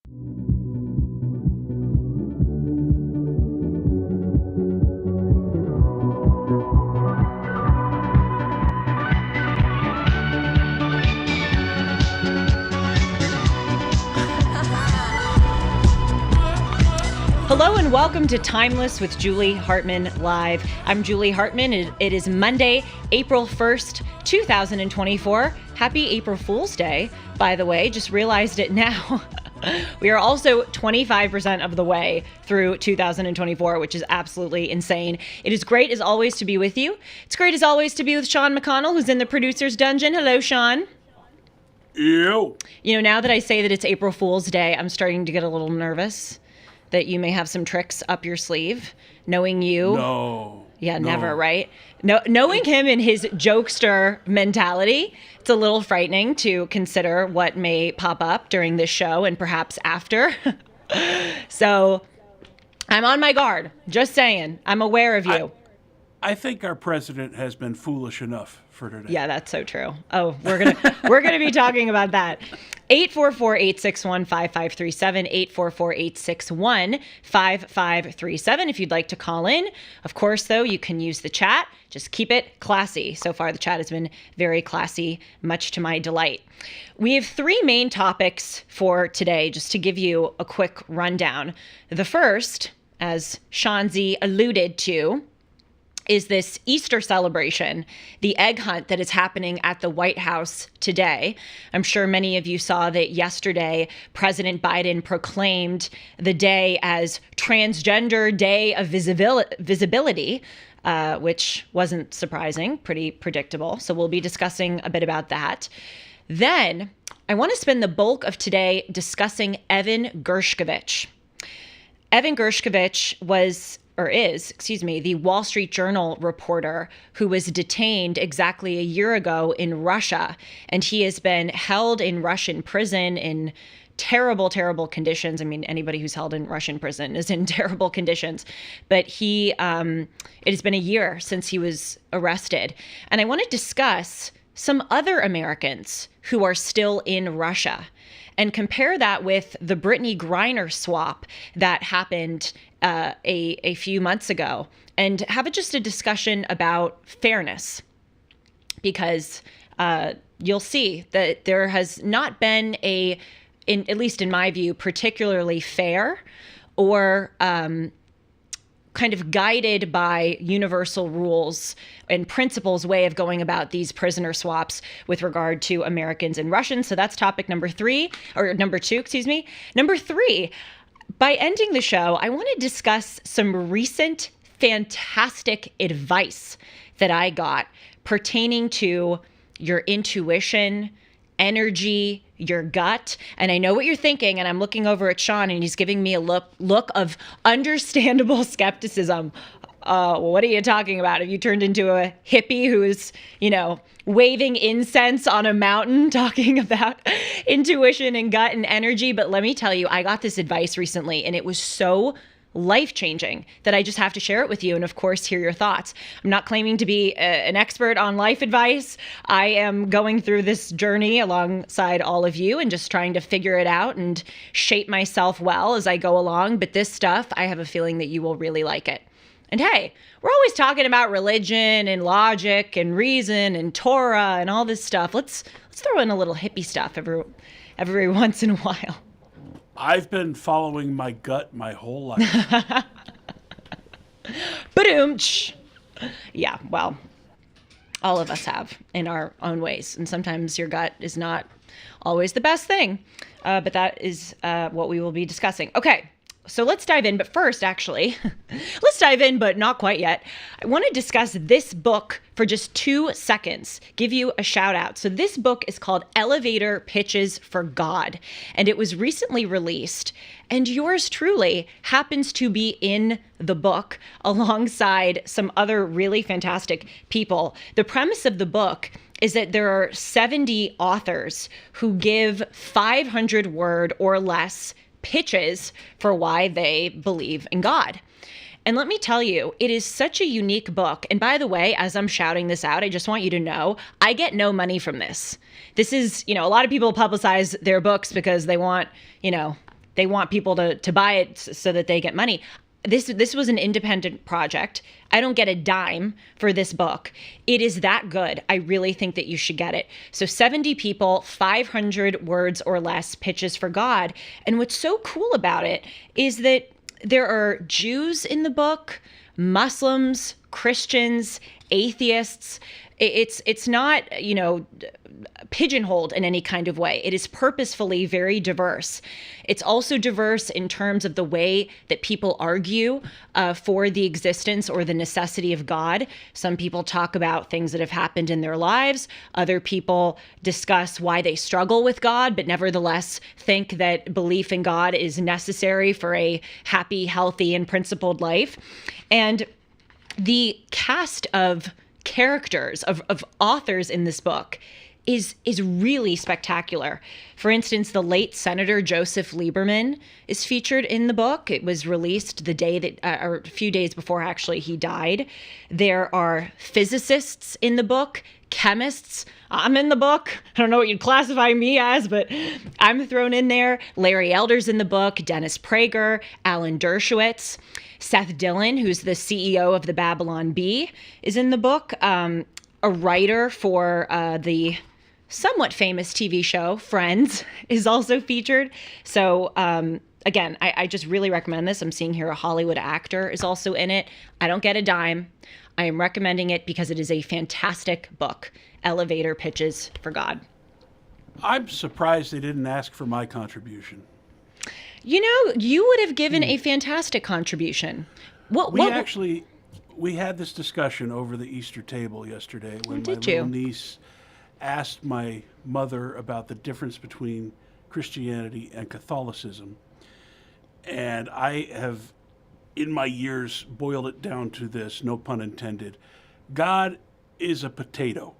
Hello and welcome to Timeless with Julie Hartman Live. I'm Julie Hartman. It is Monday, April 1st, 2024. Happy April Fool's Day, by the way. Just realized it now. We are also 25% of the way through 2024, which is absolutely insane. It is great as always to be with you. It's great as always to be with Sean McConnell, who's in the producer's dungeon. Hello, Sean. Ew. You know, now that I say that it's April Fool's Day, I'm starting to get a little nervous that you may have some tricks up your sleeve, knowing you. No. Yeah, never, right? No, knowing him and his jokester mentality, it's a little frightening to consider what may pop up during this show and perhaps after. So I'm on my guard. Just saying. I'm aware of you. I think our president has been foolish enough for today. Yeah, that's so true. Oh, we're gonna be talking about that. 844-861-5537, 844-861-5537 if you'd like to call in. Of course, though, you can use the chat. Just keep it classy. So far, the chat has been very classy, much to my delight. We have three main topics for today, just to give you a quick rundown. The first, as Shanzi alluded to, is this Easter celebration, the egg hunt that is happening at the White House today. I'm sure many of you saw that yesterday, President Biden proclaimed the day as Transgender Day of Visibility, which wasn't surprising, pretty predictable. So we'll be discussing a bit about that. Then I want to spend the bulk of today discussing Evan Gershkovich. Evan Gershkovich is the Wall Street Journal reporter who was detained exactly a year ago in Russia. And he has been held in Russian prison in terrible, terrible conditions. I mean, anybody who's held in Russian prison is in terrible conditions. But it has been a year since he was arrested. And I want to discuss some other Americans who are still in Russia and compare that with the Brittney Griner swap that happened a few months ago, and have just a discussion about fairness, because you'll see that there has not been at least in my view, particularly fair or kind of guided by universal rules and principles way of going about these prisoner swaps with regard to Americans and Russians. So that's topic number two. Number three, by ending the show, I want to discuss some recent fantastic advice that I got pertaining to your intuition, energy, your gut. And I know what you're thinking, and I'm looking over at Sean, and he's giving me a look of understandable skepticism. What are you talking about? Have you turned into a hippie who's, waving incense on a mountain talking about intuition and gut and energy? But let me tell you, I got this advice recently, and it was so life-changing that I just have to share it with you, and of course hear your thoughts. I'm not claiming to be an expert on life advice. I am going through this journey alongside all of you and just trying to figure it out and shape myself well as I go along. But this stuff, I have a feeling that you will really like it. And hey, we're always talking about religion and logic and reason and Torah and all this stuff. Let's throw in a little hippie stuff every once in a while. I've been following my gut my whole life. Ba-doom-tsh. Yeah, well, all of us have in our own ways. And sometimes your gut is not always the best thing. But that is what we will be discussing. Okay, so let's dive in. But first, actually, let's dive in, but not quite yet. I want to discuss this book for just 2 seconds, give you a shout out. So this book is called Elevator Pitches for God, and it was recently released. And yours truly happens to be in the book alongside some other really fantastic people. The premise of the book is that there are 70 authors who give 500-word or less pitches for why they believe in God. And let me tell you, it is such a unique book. And by the way, as I'm shouting this out, I just want you to know, I get no money from this. This is, a lot of people publicize their books because they want, they want people to buy it so that they get money. This was an independent project. I don't get a dime for this book. It is that good. I really think that you should get it. So 70 people, 500 words or less, pitches for God. And what's so cool about it is that there are Jews in the book, Muslims, Christians, atheists. It's not, pigeonholed in any kind of way. It is purposefully very diverse. It's also diverse in terms of the way that people argue for the existence or the necessity of God. Some people talk about things that have happened in their lives. Other people discuss why they struggle with God, but nevertheless think that belief in God is necessary for a happy, healthy, and principled life. And the cast of characters, of authors in this book is really spectacular. For instance, the late Senator Joseph Lieberman is featured in the book. It was released the day that, or a few days before actually he died. There are physicists in the book, chemists. I'm in the book. I don't know what you'd classify me as, but I'm thrown in there. Larry Elder's in the book, Dennis Prager, Alan Dershowitz. Seth Dillon, who's the CEO of the Babylon Bee, is in the book. A writer for the somewhat famous TV show Friends is also featured. So again, I just really recommend this. I'm seeing here a Hollywood actor is also in it. I don't get a dime. I am recommending it because it is a fantastic book. Elevator Pitches for God. I'm surprised they didn't ask for my contribution. You would have given a fantastic contribution. We had this discussion over the Easter table yesterday when my did little you? niece asked my mother about the difference between Christianity and Catholicism. And I have, in my years, boiled it down to this, no pun intended. God is a potato.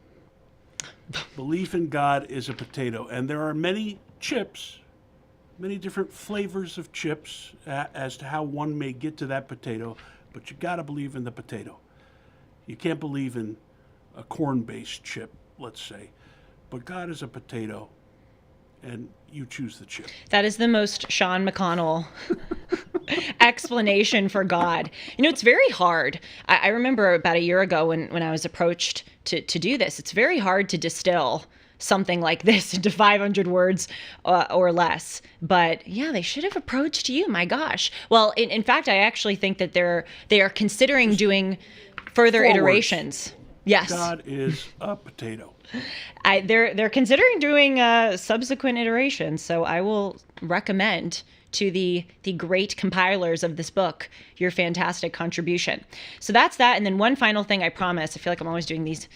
Belief in God is a potato. And there are many chips, many different flavors of chips as to how one may get to that potato, but you got to believe in the potato. You can't believe in a corn-based chip, let's say, but God is a potato, and you choose the chip. That is the most Sean McConnell explanation for God. It's very hard. I remember about a year ago when I was approached to do this, it's very hard to distill something like this into 500 words or less. But yeah, they should have approached you. My gosh. Well, in fact, I actually think that they are considering doing further iterations. Yes. God is a potato. They're considering doing subsequent iterations. So I will recommend to the great compilers of this book your fantastic contribution. So that's that. And then one final thing, I promise. I feel like I'm always doing these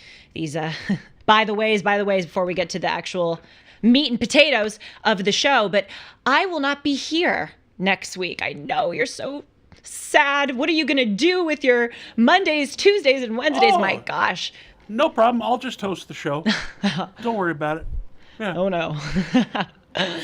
by the ways before we get to the actual meat and potatoes of the show. But I will not be here next week. I know you're so sad. What are you going to do with your Mondays, Tuesdays, and Wednesdays? My gosh. No problem. I'll just host the show. Don't worry about it. Yeah. Oh, no.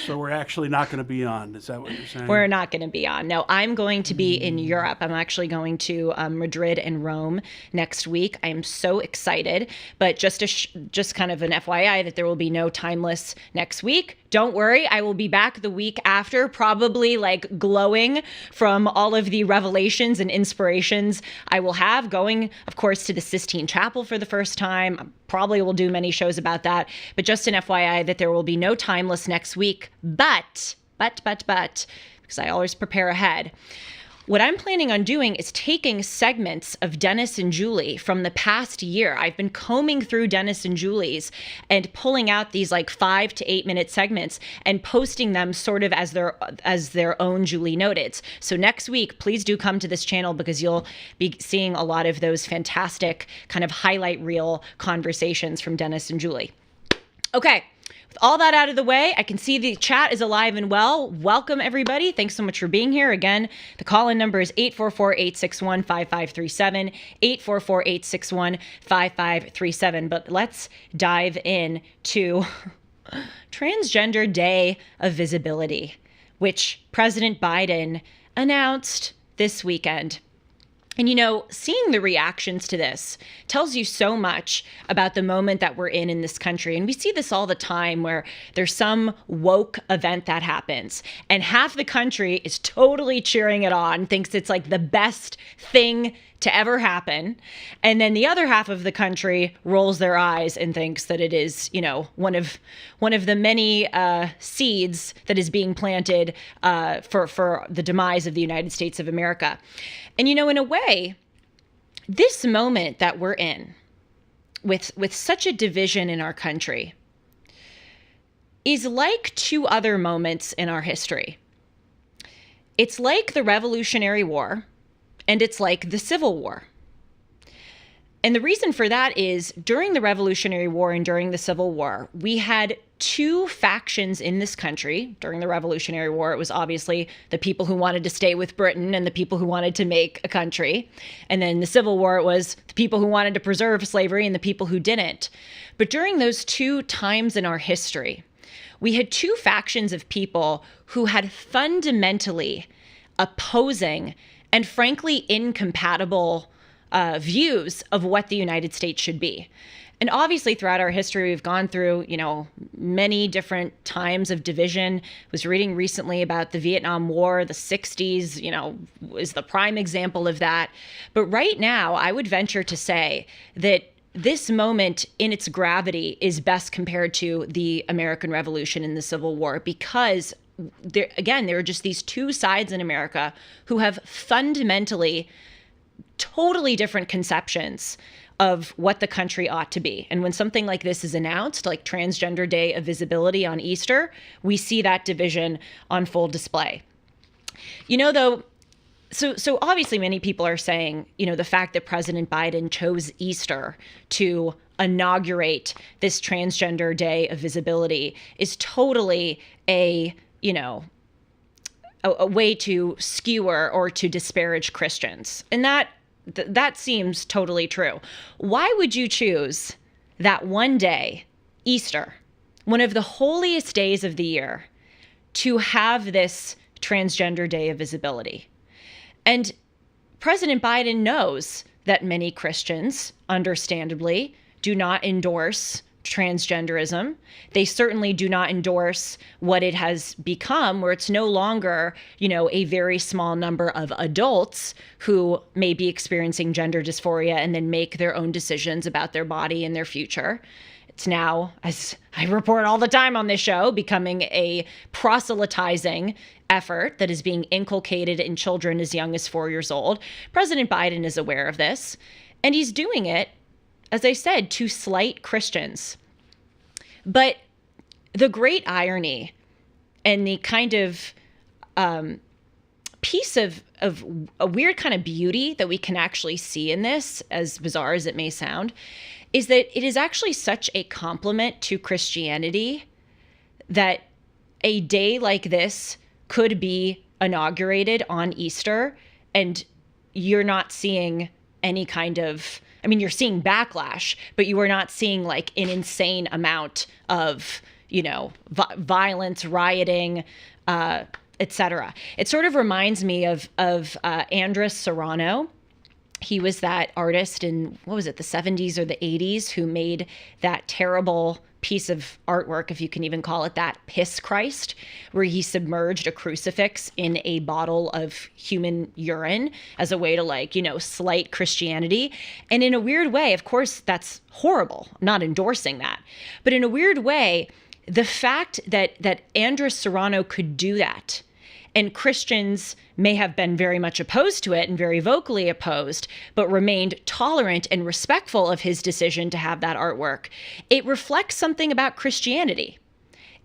So we're actually not going to be on. Is that what you're saying? We're not going to be on. No, I'm going to be in Europe. I'm actually going to Madrid and Rome next week. I am so excited. But just kind of an FYI that there will be no Timeless next week. Don't worry, I will be back the week after, probably like glowing from all of the revelations and inspirations I will have, going, of course, to the Sistine Chapel for the first time. Probably will do many shows about that. But just an FYI that there will be no Timeless next week. But, because I always prepare ahead. What I'm planning on doing is taking segments of Dennis and Julie from the past year. I've been combing through Dennis and Julie's and pulling out these like 5 to 8 minute segments and posting them sort of as their own Julie Noted. So next week, please do come to this channel because you'll be seeing a lot of those fantastic kind of highlight reel conversations from Dennis and Julie. Okay. With all that out of the way, I can see the chat is alive and well. Welcome, everybody. Thanks so much for being here. Again, the call-in number is 844-861-5537, 844-861-5537. But let's dive in to Transgender Day of Visibility, which President Biden announced this weekend. And, seeing the reactions to this tells you so much about the moment that we're in this country. And we see this all the time where there's some woke event that happens and half the country is totally cheering it on, thinks it's like the best thing to ever happen. And then the other half of the country rolls their eyes and thinks that it is, one of the many seeds that is being planted for the demise of the United States of America. And, in a way, this moment that we're in with such a division in our country is like two other moments in our history. It's like the Revolutionary War, and it's like the Civil War. And the reason for that is during the Revolutionary War and during the Civil War, we had two factions in this country. During the Revolutionary War, it was obviously the people who wanted to stay with Britain and the people who wanted to make a country. And then the Civil War, it was the people who wanted to preserve slavery and the people who didn't. But during those two times in our history, we had two factions of people who had fundamentally opposing and frankly incompatible views of what the United States should be. And obviously throughout our history, we've gone through, many different times of division. I was reading recently about the Vietnam War, the 60s, is the prime example of that. But right now, I would venture to say that this moment in its gravity is best compared to the American Revolution and the Civil War because there are just these two sides in America who have fundamentally totally different conceptions of what the country ought to be. And when something like this is announced, like Transgender Day of Visibility on Easter, we see that division on full display. So obviously many people are saying, the fact that President Biden chose Easter to inaugurate this Transgender Day of Visibility is totally a way to skewer or to disparage Christians. And that seems totally true. Why would you choose that one day, Easter, one of the holiest days of the year, to have this Transgender Day of Visibility? And President Biden knows that many Christians, understandably, do not endorse transgenderism. They certainly do not endorse what it has become, where it's no longer, a very small number of adults who may be experiencing gender dysphoria and then make their own decisions about their body and their future. It's now, as I report all the time on this show, becoming a proselytizing effort that is being inculcated in children as young as 4 years old. President Biden is aware of this, and he's doing it, as I said, to slight Christians. But the great irony and the kind of piece of a weird kind of beauty that we can actually see in this, as bizarre as it may sound, is that it is actually such a compliment to Christianity that a day like this could be inaugurated on Easter and you're not seeing any kind of, you're seeing backlash, but you are not seeing like an insane amount of, violence, rioting, etc. It sort of reminds me of Andres Serrano. He was that artist in, the 70s or the 80s who made that terrible piece of artwork, if you can even call it that, Piss Christ, where he submerged a crucifix in a bottle of human urine as a way to slight Christianity. And in a weird way, of course, that's horrible. I'm not endorsing that. But in a weird way, the fact that Andres Serrano could do that, and Christians may have been very much opposed to it and very vocally opposed, but remained tolerant and respectful of his decision to have that artwork. It reflects something about Christianity.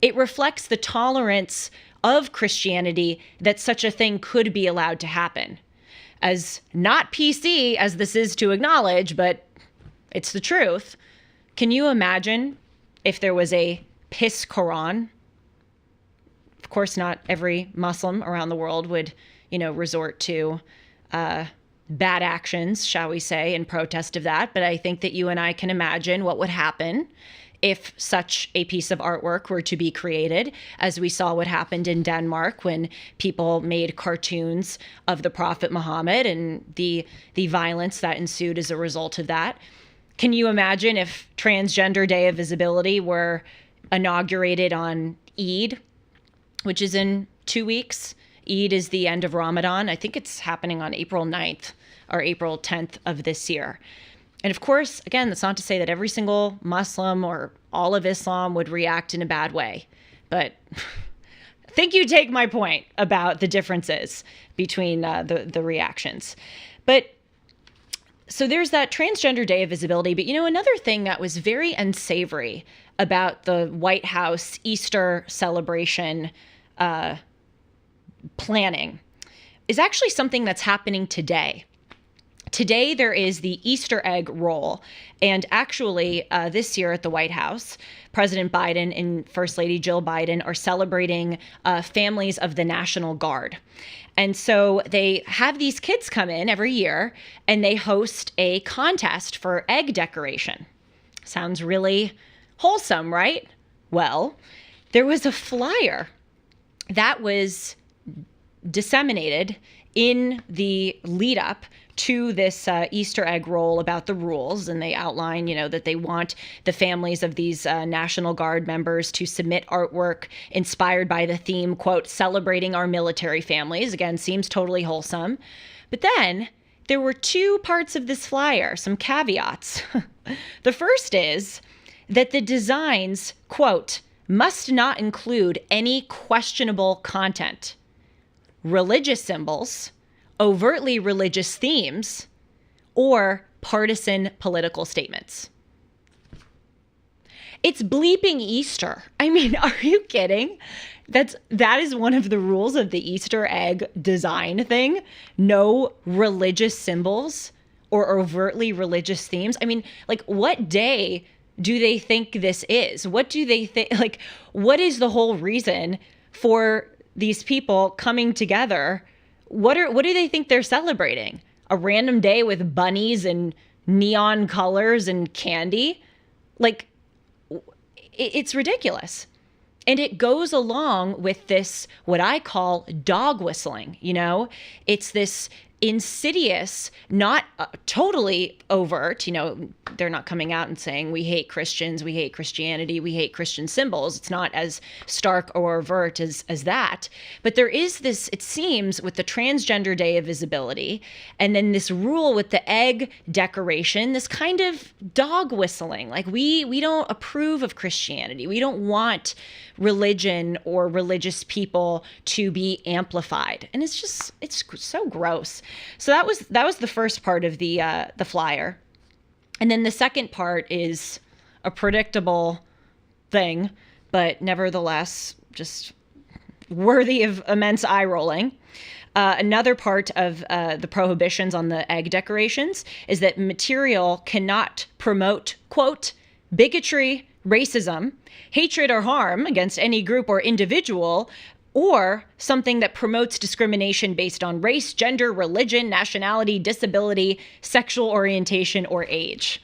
It reflects the tolerance of Christianity that such a thing could be allowed to happen. As not PC as this is to acknowledge, but it's the truth. Can you imagine if there was a piss Quran? Of course, not every Muslim around the world would, resort to bad actions, shall we say, in protest of that. But I think that you and I can imagine what would happen if such a piece of artwork were to be created, as we saw what happened in Denmark when people made cartoons of the Prophet Muhammad and the violence that ensued as a result of that. Can you imagine if Transgender Day of Visibility were inaugurated on Eid, which is in 2 weeks? Eid is the end of Ramadan. I think it's happening on April 9th or April 10th of this year. And of course, again, that's not to say that every single Muslim or all of Islam would react in a bad way. But I think you take my point about the differences between the reactions. But so there's that Transgender Day of Visibility. But, another thing that was very unsavory about the White House Easter celebration planning is actually something that's happening today. Today, there is the Easter egg roll. And actually, this year at the White House, President Biden and First Lady Jill Biden are celebrating families of the National Guard. And so they have these kids come in every year and they host a contest for egg decoration. Sounds really wholesome, right? Well, there was a flyer that was disseminated in the lead up to this Easter egg roll about the rules. And they outline, that they want the families of these National Guard members to submit artwork inspired by the theme, quote, celebrating our military families. Again, seems totally wholesome. But then there were two parts of this flyer, some caveats. The first is that the designs, quote, must not include any questionable content, religious symbols, overtly religious themes, or partisan political statements. It's bleeping Easter. I mean, are you kidding? That is one of the rules of the Easter egg design thing. No religious symbols or overtly religious themes. I mean, what day do they think this is? What do they think? What is the whole reason for these people coming together? What do they think they're celebrating? A random day with bunnies and neon colors and candy? It's ridiculous. And it goes along with this, what I call dog whistling. It's this insidious, not totally overt. They're not coming out and saying, we hate Christians, we hate Christianity, we hate Christian symbols. It's not as stark or overt as that. But there is this, it seems, with the Transgender Day of Visibility, and then this rule with the egg decoration, this kind of dog whistling. We don't approve of Christianity. We don't want religion or religious people to be amplified. And it's so gross. So that was the first part of the flyer. And then the second part is a predictable thing, but nevertheless just worthy of immense eye rolling. Another part of the prohibitions on the egg decorations is that material cannot promote, quote, bigotry, racism, hatred or harm against any group or individual, or something that promotes discrimination based on race, gender, religion, nationality, disability, sexual orientation, or age.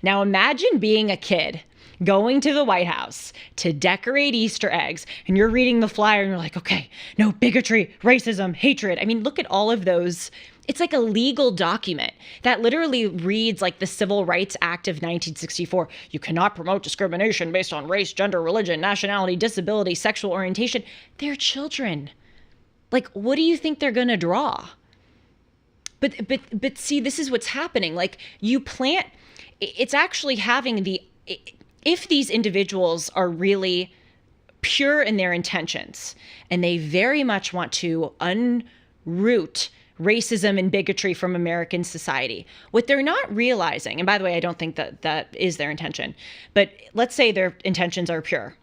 Now imagine being a kid going to the White House to decorate Easter eggs, and you're reading the flyer and you're like, okay, no bigotry, racism, hatred. I mean, look at all of those. It's like a legal document that literally reads like the Civil Rights Act of 1964. You cannot promote discrimination based on race, gender, religion, nationality, disability, sexual orientation. They're children. What do you think they're going to draw? But see, this is what's happening. It's actually having if these individuals are really pure in their intentions and they very much want to unroot racism and bigotry from American society, what they're not realizing, and by the way, I don't think that is their intention, but let's say their intentions are pure.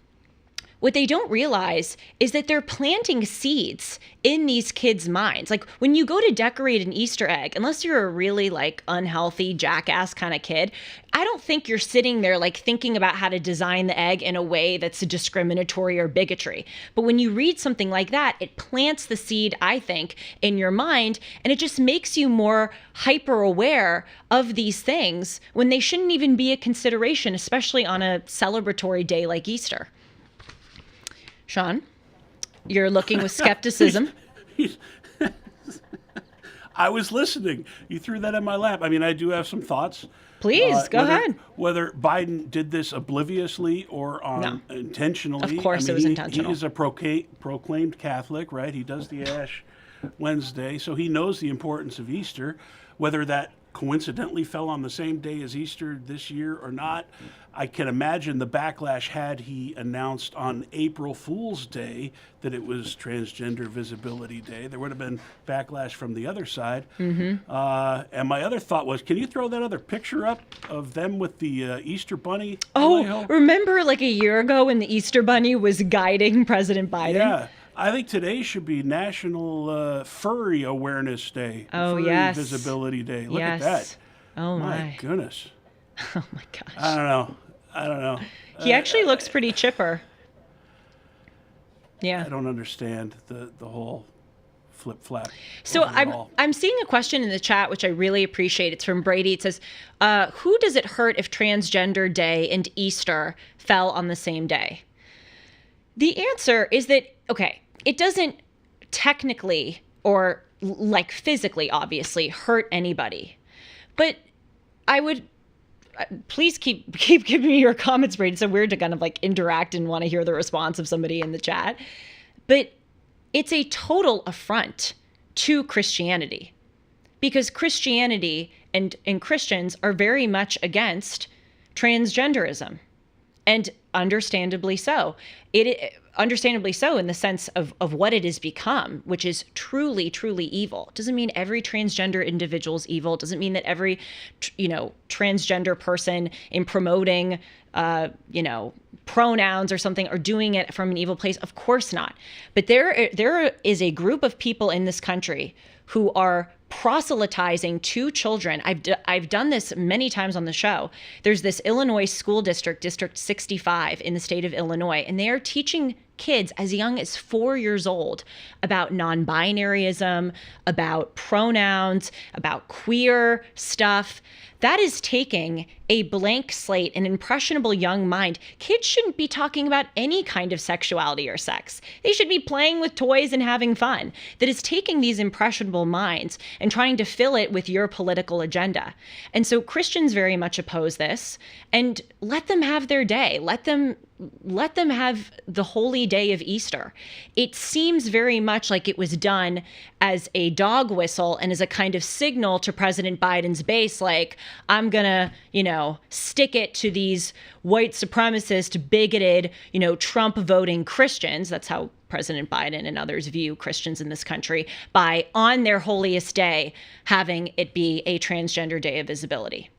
what they don't realize is that they're planting seeds in these kids' minds. Like when you go to decorate an Easter egg, unless you're a really like unhealthy jackass kind of kid, I don't think you're sitting there like thinking about how to design the egg in a way that's discriminatory or bigotry. But when you read something like that, it plants the seed, I think, in your mind, and it just makes you more hyper aware of these things when they shouldn't even be a consideration, especially on a celebratory day like Easter. Sean, you're looking with skepticism. I was listening. You threw that in my lap. I mean, I do have some thoughts. Please, go ahead. Whether Biden did this obliviously or intentionally. Of course, it was intentional. He is a proclaimed Catholic, right? He does the Ash Wednesday, so he knows the importance of Easter. Whether that coincidentally fell on the same day as Easter this year or not, I can imagine the backlash had he announced on April Fool's Day that it was Transgender Visibility Day. There would have been backlash from the other side. Mm-hmm. And my other thought was, can you throw that other picture up of them with the Easter Bunny? Oh, remember like a year ago when the Easter Bunny was guiding President Biden? Yeah. I think today should be National Furry Awareness Day. Oh, Furry yes. Visibility Day. Look Yes. at that. Oh, My goodness. Oh, my gosh. I don't know. He actually looks pretty chipper. Yeah. I don't understand the whole flip-flap. So I'm seeing a question in the chat, which I really appreciate. It's from Brady. It says, who does it hurt if Transgender Day and Easter fell on the same day? The answer is that, okay, it doesn't technically or like physically, obviously, hurt anybody. But I would... Please keep giving me your comments, Brady. It's so weird to kind of like interact and want to hear the response of somebody in the chat. But it's a total affront to Christianity, because Christianity and Christians are very much against transgenderism, and understandably so. Understandably so in the sense of what it has become, which is truly, truly evil. It doesn't mean every transgender individual is evil. It doesn't mean that every, transgender person in promoting, pronouns or something are doing it from an evil place. Of course not. But there is a group of people in this country who are proselytizing to children. I've done this many times on the show. There's this Illinois school district, District 65 in the state of Illinois, and they are teaching kids as young as 4 years old about non-binaryism, about pronouns, about queer stuff. That is taking a blank slate, an impressionable young mind. Kids shouldn't be talking about any kind of sexuality or sex. They should be playing with toys and having fun. That is taking these impressionable minds and trying to fill it with your political agenda. And so Christians very much oppose this, and let them have their day. Let them have the holy day of Easter. It seems very much like it was done as a dog whistle and as a kind of signal to President Biden's base, like, I'm gonna, stick it to these white supremacist, bigoted, Trump voting Christians. That's how President Biden and others view Christians in this country, by on their holiest day having it be a transgender day of visibility.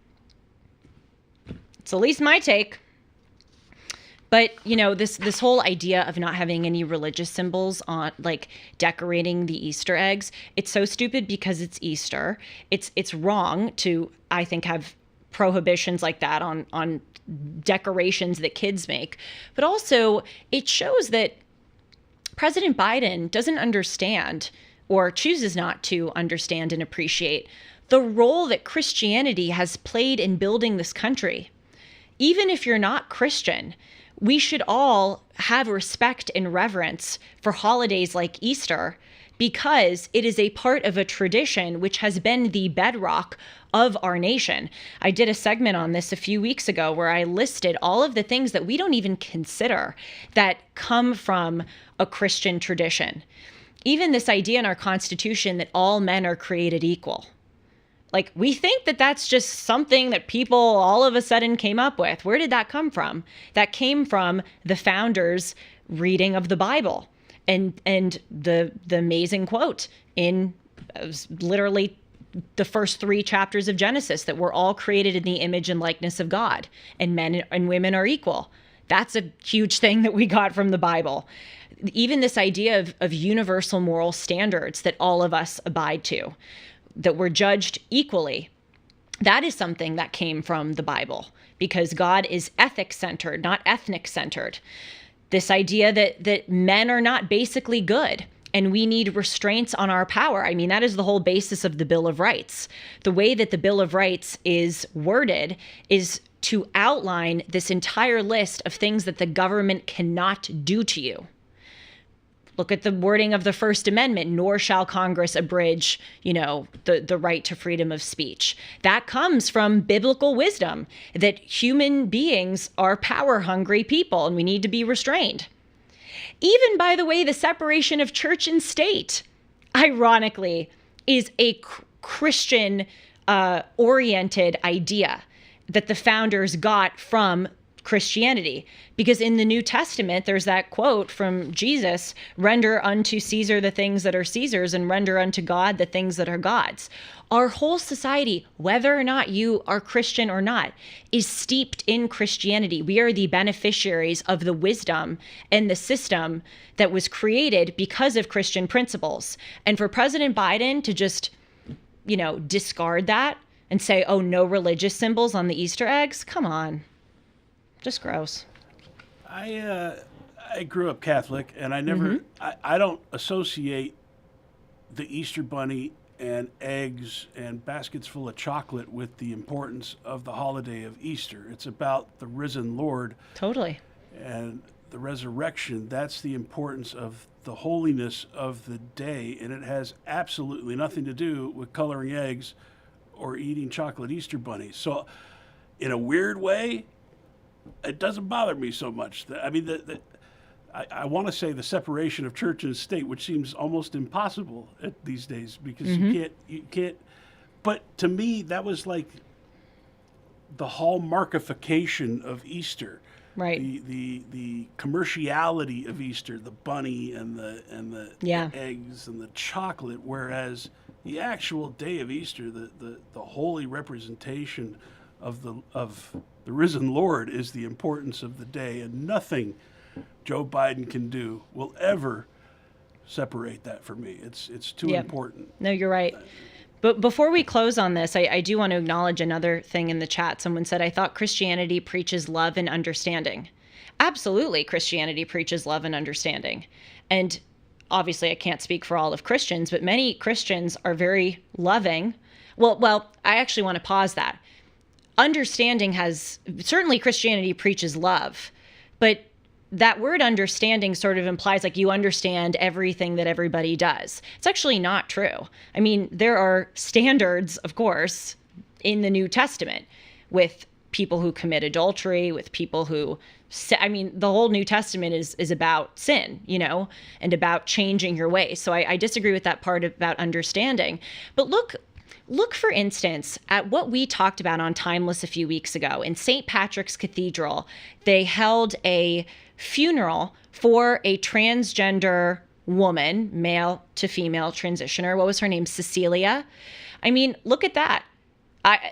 It's at least my take. But, this whole idea of not having any religious symbols on, like, decorating the Easter eggs, it's so stupid because it's Easter. It's wrong to, I think, have prohibitions like that on decorations that kids make. But also, it shows that President Biden doesn't understand, or chooses not to understand and appreciate, the role that Christianity has played in building this country. Even if you're not Christian, we should all have respect and reverence for holidays like Easter, because it is a part of a tradition which has been the bedrock of our nation. I did a segment on this a few weeks ago where I listed all of the things that we don't even consider that come from a Christian tradition. Even this idea in our Constitution that all men are created equal. Like, we think that that's just something that people all of a sudden came up with. Where did that come from? That came from the founders' reading of the Bible and the amazing quote in literally the first 3 chapters of Genesis, that we're all created in the image and likeness of God, and men and women are equal. That's a huge thing that we got from the Bible. Even this idea of universal moral standards that all of us abide to, that we're judged equally, that is something that came from the Bible, because God is ethic-centered, not ethnic-centered. This idea that men are not basically good, and we need restraints on our power. I mean, that is the whole basis of the Bill of Rights. The way that the Bill of Rights is worded is to outline this entire list of things that the government cannot do to you. Look at the wording of the First Amendment, nor shall Congress abridge, the right to freedom of speech. That comes from biblical wisdom, that human beings are power-hungry people and we need to be restrained. Even, by the way, the separation of church and state, ironically, is a Christian oriented idea that the founders got from Christianity. Because in the New Testament, there's that quote from Jesus, "Render unto Caesar the things that are Caesar's, and render unto God the things that are God's." Our whole society, whether or not you are Christian or not, is steeped in Christianity. We are the beneficiaries of the wisdom and the system that was created because of Christian principles. And for President Biden to just, discard that and say, oh, no religious symbols on the Easter eggs, come on. Just gross. I grew up Catholic, and I never, I don't associate the Easter bunny and eggs and baskets full of chocolate with the importance of the holiday of Easter. It's about the risen Lord. Totally. And the resurrection. That's the importance of the holiness of the day, and it has absolutely nothing to do with coloring eggs or eating chocolate Easter bunnies. So, in a weird way, it doesn't bother me so much. I mean, I want to say the separation of church and state, which seems almost impossible these days, because you can't. But to me, that was like the hallmarkification of Easter. Right. The commerciality of Easter, the bunny and the eggs and the chocolate, whereas the actual day of Easter, the holy representation of the risen Lord is the importance of the day, and nothing Joe Biden can do will ever separate that for me. It's too important. No, you're right. But before we close on this, I do want to acknowledge another thing in the chat. Someone said, I thought Christianity preaches love and understanding. Absolutely, Christianity preaches love and understanding. And obviously, I can't speak for all of Christians, but many Christians are very loving. Well, I actually want to pause that. Understanding certainly Christianity preaches love, but that word understanding sort of implies like you understand everything that everybody does. It's actually not true. I mean, there are standards, of course, in the New Testament with people who commit adultery, with people who, the whole New Testament is about sin, and about changing your ways. So I disagree with that part about understanding. But look, for instance, at what we talked about on Timeless a few weeks ago. In St. Patrick's Cathedral, they held a funeral for a transgender woman, male to female transitioner. What was her name? Cecilia. I mean, look at that.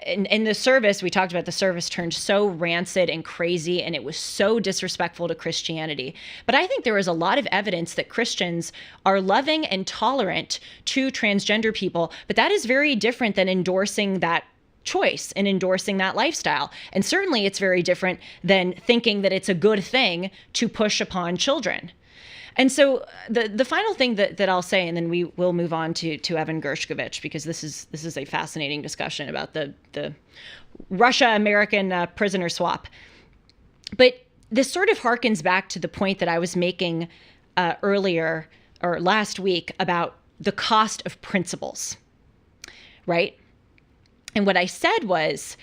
In the service, we talked about the service turned so rancid and crazy, and it was so disrespectful to Christianity. But I think there is a lot of evidence that Christians are loving and tolerant to transgender people, but that is very different than endorsing that choice and endorsing that lifestyle. And certainly it's very different than thinking that it's a good thing to push upon children. And so the final thing that I'll say, and then we will move on to Evan Gershkovich, because this is a fascinating discussion about the Russia-American prisoner swap. But this sort of harkens back to the point that I was making earlier or last week about the cost of principles, right? And what I said was,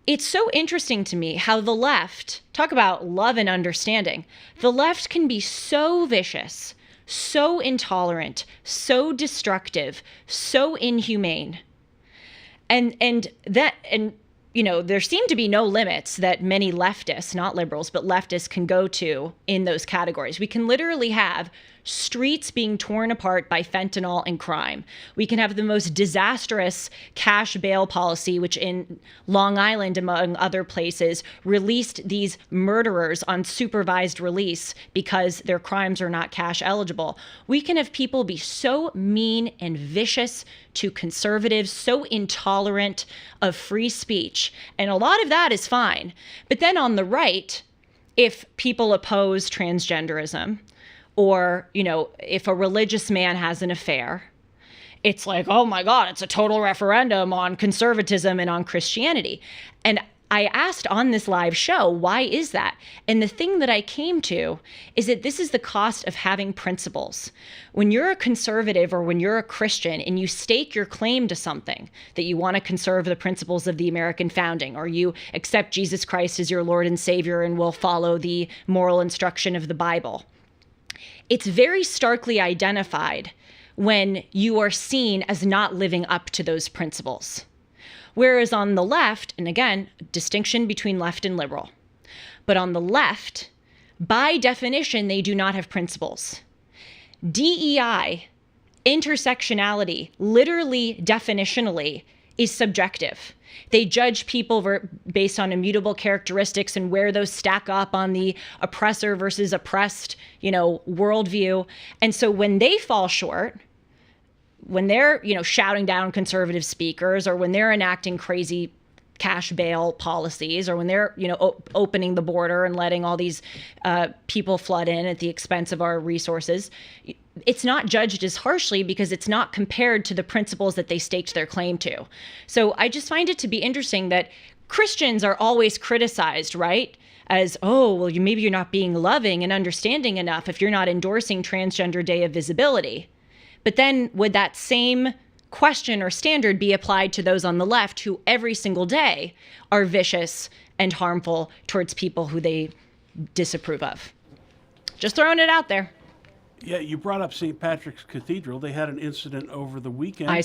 it's so interesting to me how the left, talk about love and understanding, the left can be so vicious, so intolerant, so destructive, so inhumane. And there seem to be no limits that many leftists, not liberals, but leftists can go to in those categories. We can literally have streets being torn apart by fentanyl and crime. We can have the most disastrous cash bail policy, which in Long Island, among other places, released these murderers on supervised release because their crimes are not cash eligible. We can have people be so mean and vicious to conservatives, so intolerant of free speech. And a lot of that is fine. But then on the right, if people oppose transgenderism, or, if a religious man has an affair, it's like, oh my God, it's a total referendum on conservatism and on Christianity. And I asked on this live show, why is that? And the thing that I came to is that this is the cost of having principles. When you're a conservative or when you're a Christian and you stake your claim to something, that you want to conserve the principles of the American founding, or you accept Jesus Christ as your Lord and Savior and will follow the moral instruction of the Bible, it's very starkly identified when you are seen as not living up to those principles. Whereas on the left, and again, distinction between left and liberal, but on the left, by definition, they do not have principles. DEI, intersectionality, literally, definitionally, is subjective. They judge people based on immutable characteristics and where those stack up on the oppressor versus oppressed, worldview. And so when they fall short, when they're, shouting down conservative speakers, or when they're enacting crazy cash bail policies, or when they're, opening the border and letting all these people flood in at the expense of our resources, it's not judged as harshly because it's not compared to the principles that they staked their claim to. So I just find it to be interesting that Christians are always criticized, right? As, oh, well, maybe you're not being loving and understanding enough if you're not endorsing Transgender Day of Visibility. But then would that same question or standard be applied to those on the left who every single day are vicious and harmful towards people who they disapprove of? Just throwing it out there. Yeah, you brought up St. Patrick's Cathedral. They had an incident over the weekend. I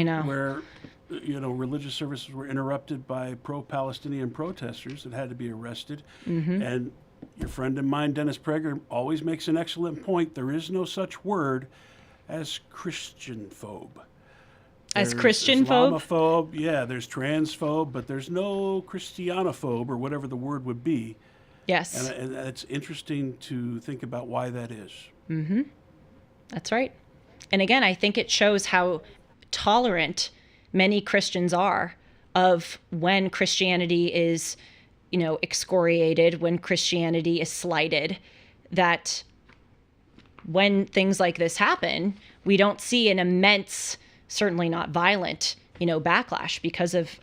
know. Where, religious services were interrupted by pro-Palestinian protesters that had to be arrested. Mm-hmm. And your friend of mine, Dennis Prager, always makes an excellent point. There is no such word as Christianphobe. As Christianphobe? Islamophobe, yeah, there's transphobe, but there's no Christianophobe, or whatever the word would be. Yes. And it's interesting to think about why that is. Mm-hmm. That's right. And again, I think it shows how tolerant many Christians are of when Christianity is, excoriated, when Christianity is slighted, that when things like this happen, we don't see an immense, certainly not violent, backlash because of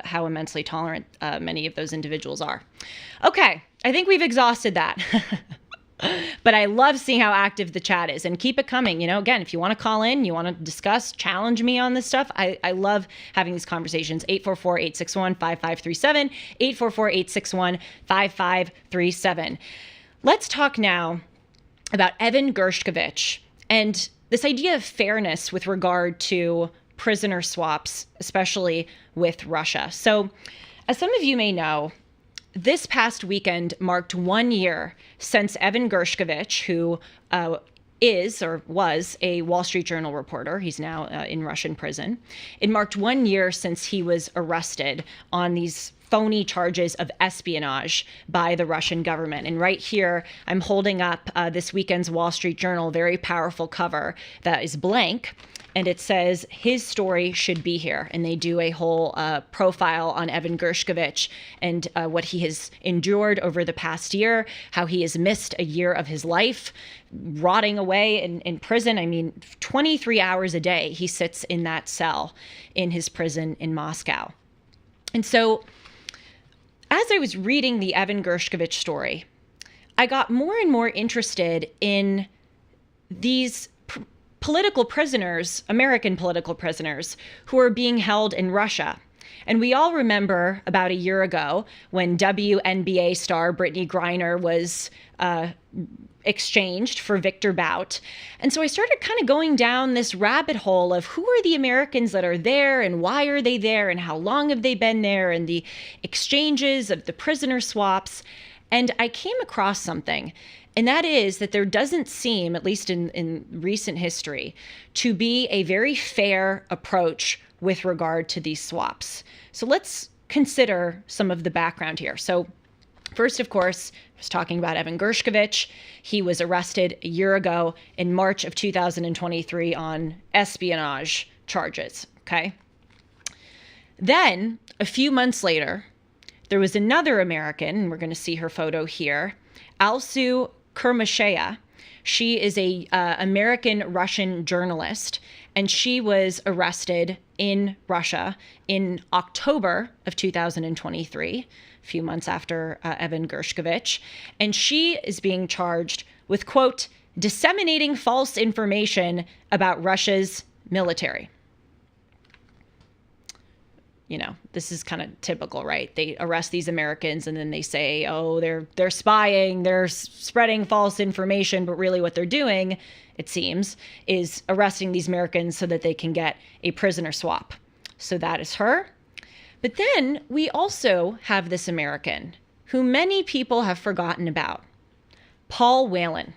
how immensely tolerant many of those individuals are. Okay, I think we've exhausted that. But I love seeing how active the chat is, and keep it coming. Again, if you want to call in, you want to discuss, challenge me on this stuff, I love having these conversations. 844-861-5537, 844-861-5537. Let's talk now about Evan Gershkovich and this idea of fairness with regard to prisoner swaps, especially with Russia. So, as some of you may know, this past weekend marked 1 year since Evan Gershkovich, who is or was a Wall Street Journal reporter, he's now in Russian prison. It marked 1 year since he was arrested on these phony charges of espionage by the Russian government. And right here, I'm holding up this weekend's Wall Street Journal, very powerful cover that is blank. And it says, his story should be here. And they do a whole profile on Evan Gershkovich and what he has endured over the past year, how he has missed a year of his life, rotting away in prison. I mean, 23 hours a day he sits in that cell in his prison in Moscow. And so as I was reading the Evan Gershkovich story, I got more and more interested in these political prisoners, American political prisoners, who are being held in Russia. And we all remember about a year ago when WNBA star Brittney Griner was exchanged for Victor Bout. And so I started kind of going down this rabbit hole of who are the Americans that are there and why are they there and how long have they been there and the exchanges of the prisoner swaps. And I came across something, and that is that there doesn't seem, at least in recent history, to be a very fair approach with regard to these swaps. So let's consider some of the background here. So first, of course, I was talking about Evan Gershkovich. He was arrested a year ago in March of 2023 on espionage charges, okay? Then, a few months later, there was another American, and we're going to see her photo here, Alsu Kermashea. She is a American-Russian journalist, and she was arrested in Russia in October of 2023, a few months after Evan Gershkovich, and she is being charged with, quote, disseminating false information about Russia's military. You know, this is kind of typical, right? They arrest these Americans and then they say, oh, they're spying, they're spreading false information, but really what they're doing, it seems, is arresting these Americans so that they can get a prisoner swap. So that is her. But then we also have this American who many people have forgotten about, Paul Whalen.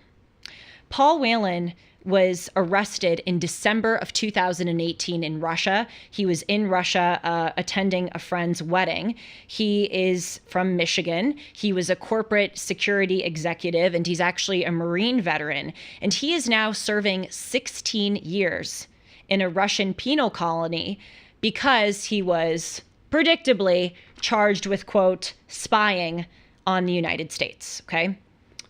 Paul Whalen was arrested in December of 2018 in Russia. He was in Russia attending a friend's wedding. He is from Michigan. He was a corporate security executive, and he's actually a Marine veteran. And he is now serving 16 years in a Russian penal colony because he was predictably charged with, quote, spying on the United States, okay?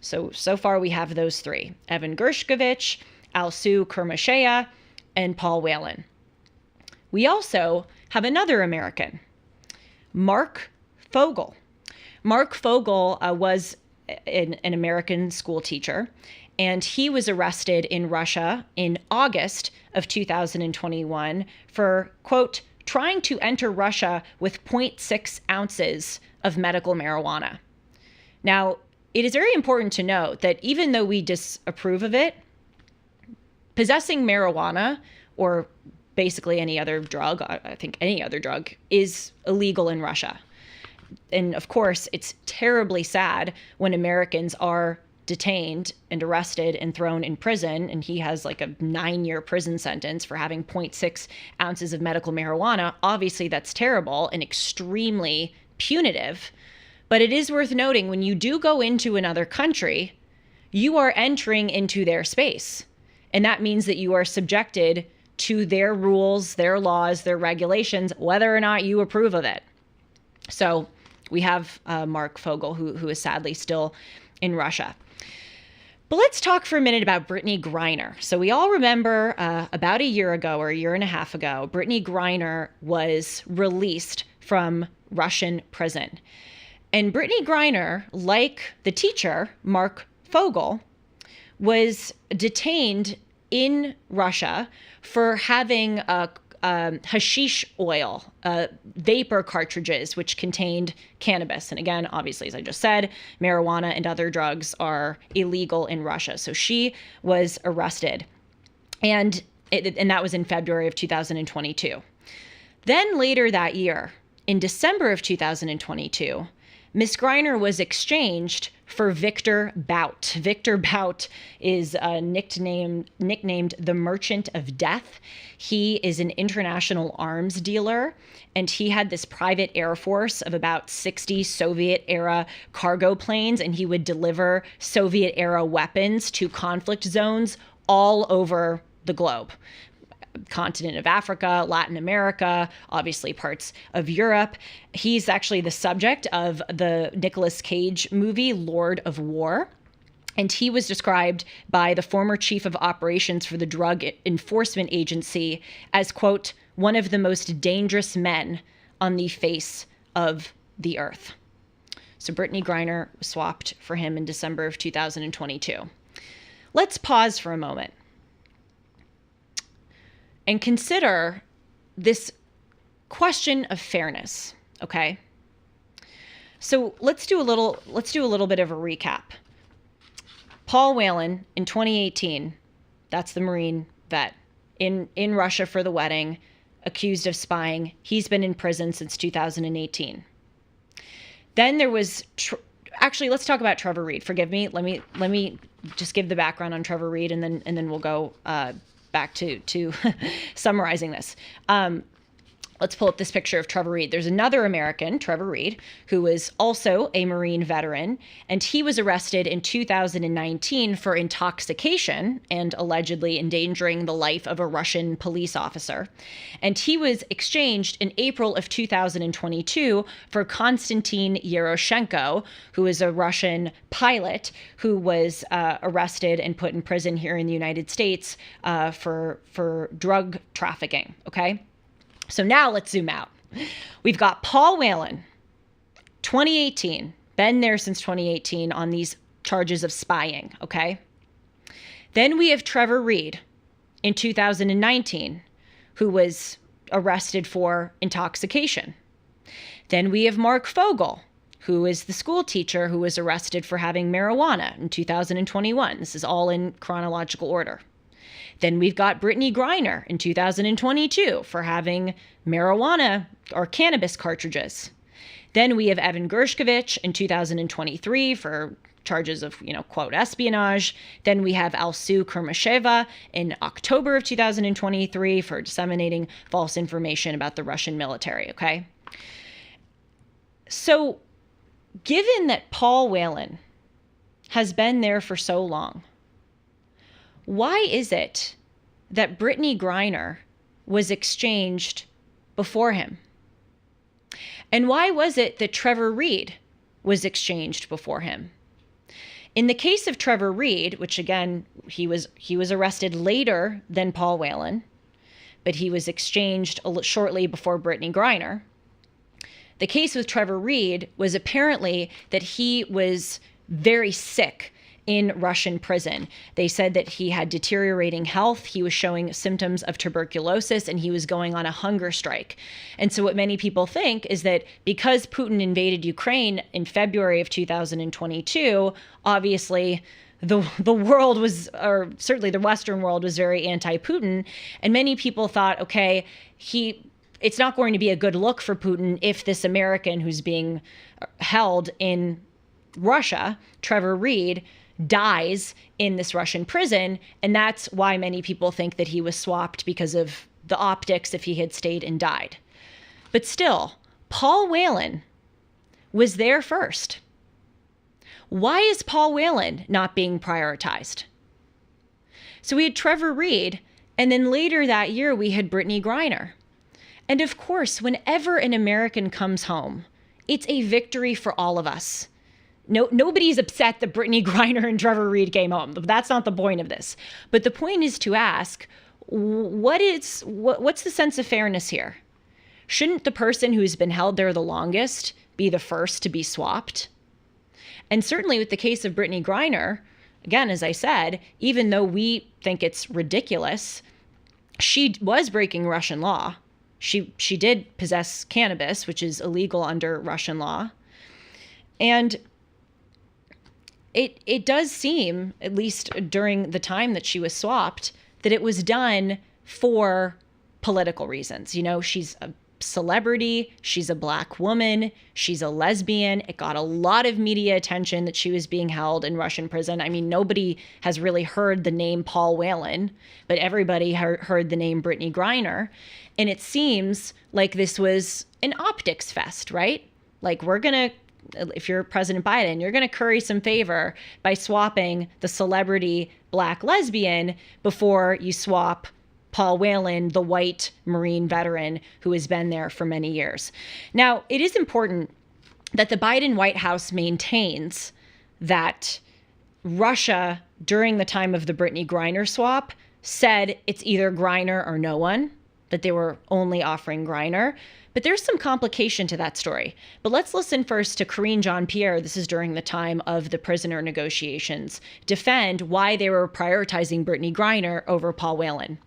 So far we have those three, Evan Gershkovich, Alsu Kermashea, and Paul Whalen. We also have another American, Mark Fogel. Mark Fogel was an American school teacher, and he was arrested in Russia in August of 2021 for, quote, trying to enter Russia with 0.6 ounces of medical marijuana. Now, it is very important to note that even though we disapprove of it, possessing marijuana, or basically any other drug, I think any other drug, is illegal in Russia. And of course, it's terribly sad when Americans are detained and arrested and thrown in prison, and he has like a 9-year prison sentence for having 0.6 ounces of medical marijuana. Obviously, that's terrible and extremely punitive. But it is worth noting, when you do go into another country, you are entering into their space. And that means that you are subjected to their rules, their laws, their regulations, whether or not you approve of it. So we have Mark Fogel, who is sadly still in Russia. But let's talk for a minute about Brittney Griner. So we all remember about a year ago or a year and a half ago, Brittney Griner was released from Russian prison. And Brittney Griner, like the teacher, Mark Fogel, was detained in Russia for having hashish oil, vapor cartridges, which contained cannabis. And again, obviously, as I just said, marijuana and other drugs are illegal in Russia. So she was arrested. And that was in February of 2022. Then later that year, in December of 2022, Miss Griner was exchanged for Victor Bout. Victor Bout is nicknamed the Merchant of Death. He is an international arms dealer, and he had this private air force of about 60 Soviet-era cargo planes, and he would deliver Soviet-era weapons to conflict zones all over the globe. Continent of Africa, Latin America, obviously parts of Europe. He's actually the subject of the Nicolas Cage movie, Lord of War. And he was described by the former chief of operations for the Drug Enforcement Agency as, quote, one of the most dangerous men on the face of the earth. So Brittney Griner was swapped for him in December of 2022. Let's pause for a moment and consider this question of fairness, okay? So let's do a little bit of a recap. Paul Whalen in 2018, that's the Marine vet, in Russia for the wedding, accused of spying. He's been in prison since 2018. Then there was actually, let's talk about Trevor Reed. Forgive me. Let me just give the background on Trevor Reed, and then we'll go back to summarizing this. Let's pull up this picture of Trevor Reed. There's another American, Trevor Reed, who was also a Marine veteran, and he was arrested in 2019 for intoxication and allegedly endangering the life of a Russian police officer. And he was exchanged in April of 2022 for Konstantin Yeroshenko, who is a Russian pilot who was arrested and put in prison here in the United States for drug trafficking, okay? So now let's zoom out. We've got Paul Whalen, 2018, been there since 2018 on these charges of spying, okay? Then we have Trevor Reed in 2019, who was arrested for intoxication. Then we have Mark Fogel, who is the school teacher who was arrested for having marijuana in 2021. This is all in chronological order. Then we've got Brittney Griner in 2022 for having marijuana or cannabis cartridges. Then we have Evan Gershkovich in 2023 for charges of, quote, espionage. Then we have Alsu Kurmasheva in October of 2023 for disseminating false information about the Russian military, okay? So given that Paul Whalen has been there for so long, why is it that Brittney Griner was exchanged before him? And why was it that Trevor Reed was exchanged before him? In the case of Trevor Reed, which again, he was arrested later than Paul Whalen, but he was exchanged shortly before Brittney Griner. The case with Trevor Reed was apparently that he was very sick in Russian prison. They said that he had deteriorating health, he was showing symptoms of tuberculosis, and he was going on a hunger strike. And so what many people think is that because Putin invaded Ukraine in February of 2022, obviously the world was, or certainly the Western world was very anti-Putin, and many people thought, okay, it's not going to be a good look for Putin if this American who's being held in Russia, Trevor Reed, dies in this Russian prison. And that's why many people think that he was swapped because of the optics if he had stayed and died. But still, Paul Whalen was there first. Why is Paul Whalen not being prioritized? So we had Trevor Reed, and then later that year we had Brittney Griner. And of course, whenever an American comes home, it's a victory for all of us. Nobody's upset that Brittney Griner and Trevor Reed came home. That's not the point of this. But the point is to ask, what's the sense of fairness here? Shouldn't the person who's been held there the longest be the first to be swapped? And certainly with the case of Brittney Griner, again, as I said, even though we think it's ridiculous, she was breaking Russian law. She did possess cannabis, which is illegal under Russian law. And it does seem, at least during the time that she was swapped, that it was done for political reasons. She's a celebrity, she's a Black woman, she's a lesbian. It got a lot of media attention that she was being held in Russian prison. I mean, nobody has really heard the name Paul Whalen, but everybody heard the name Brittney Griner. And it seems like this was an optics fest, right? Like, if you're President Biden, you're going to curry some favor by swapping the celebrity Black lesbian before you swap Paul Whalen, the white Marine veteran who has been there for many years. Now, it is important that the Biden White House maintains that Russia, during the time of the Brittney Griner swap, said it's either Griner or no one, that they were only offering Griner. But there's some complication to that story. But let's listen first to Karine Jean-Pierre, this is during the time of the prisoner negotiations, defend why they were prioritizing Brittney Griner over Paul Whalen.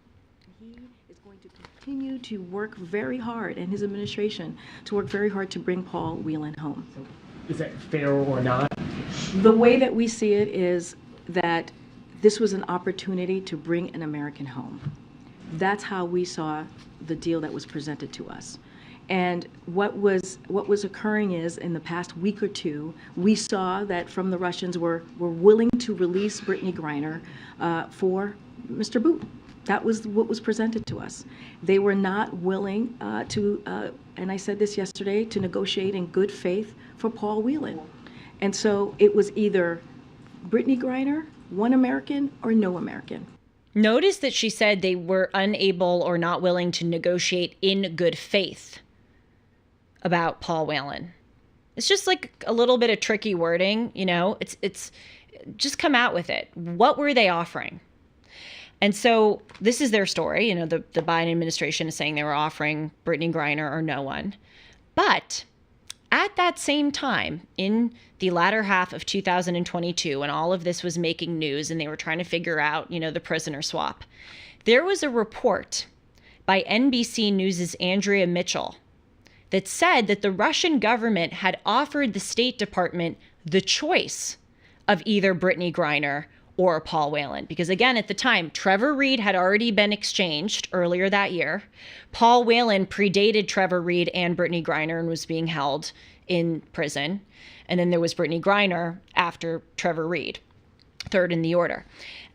He is going to continue to work very hard, and his administration, to work very hard to bring Paul Whalen home. So is that fair or not? The way that we see it is that this was an opportunity to bring an American home. That's how we saw the deal that was presented to us. And what was occurring is, in the past week or two, we saw that from the Russians were willing to release Brittney Griner for Mr. Boot. That was what was presented to us. They were not willing and I said this yesterday, to negotiate in good faith for Paul Whalen. And so it was either Brittney Griner, one American, or no American. Notice that she said they were unable or not willing to negotiate in good faith about Paul Whalen. It's just like a little bit of tricky wording, you know. It's just come out with it. What were they offering? And so this is their story. You know, the Biden administration is saying they were offering Brittney Griner or no one. But at that same time, in the latter half of 2022, when all of this was making news and they were trying to figure out, you know, the prisoner swap, there was a report by NBC News' Andrea Mitchell that said that the Russian government had offered the State Department the choice of either Brittney Griner or Paul Whalen. Because again, at the time, Trevor Reed had already been exchanged earlier that year. Paul Whalen predated Trevor Reed and Brittney Griner and was being held in prison. And then there was Brittney Griner after Trevor Reed, third in the order.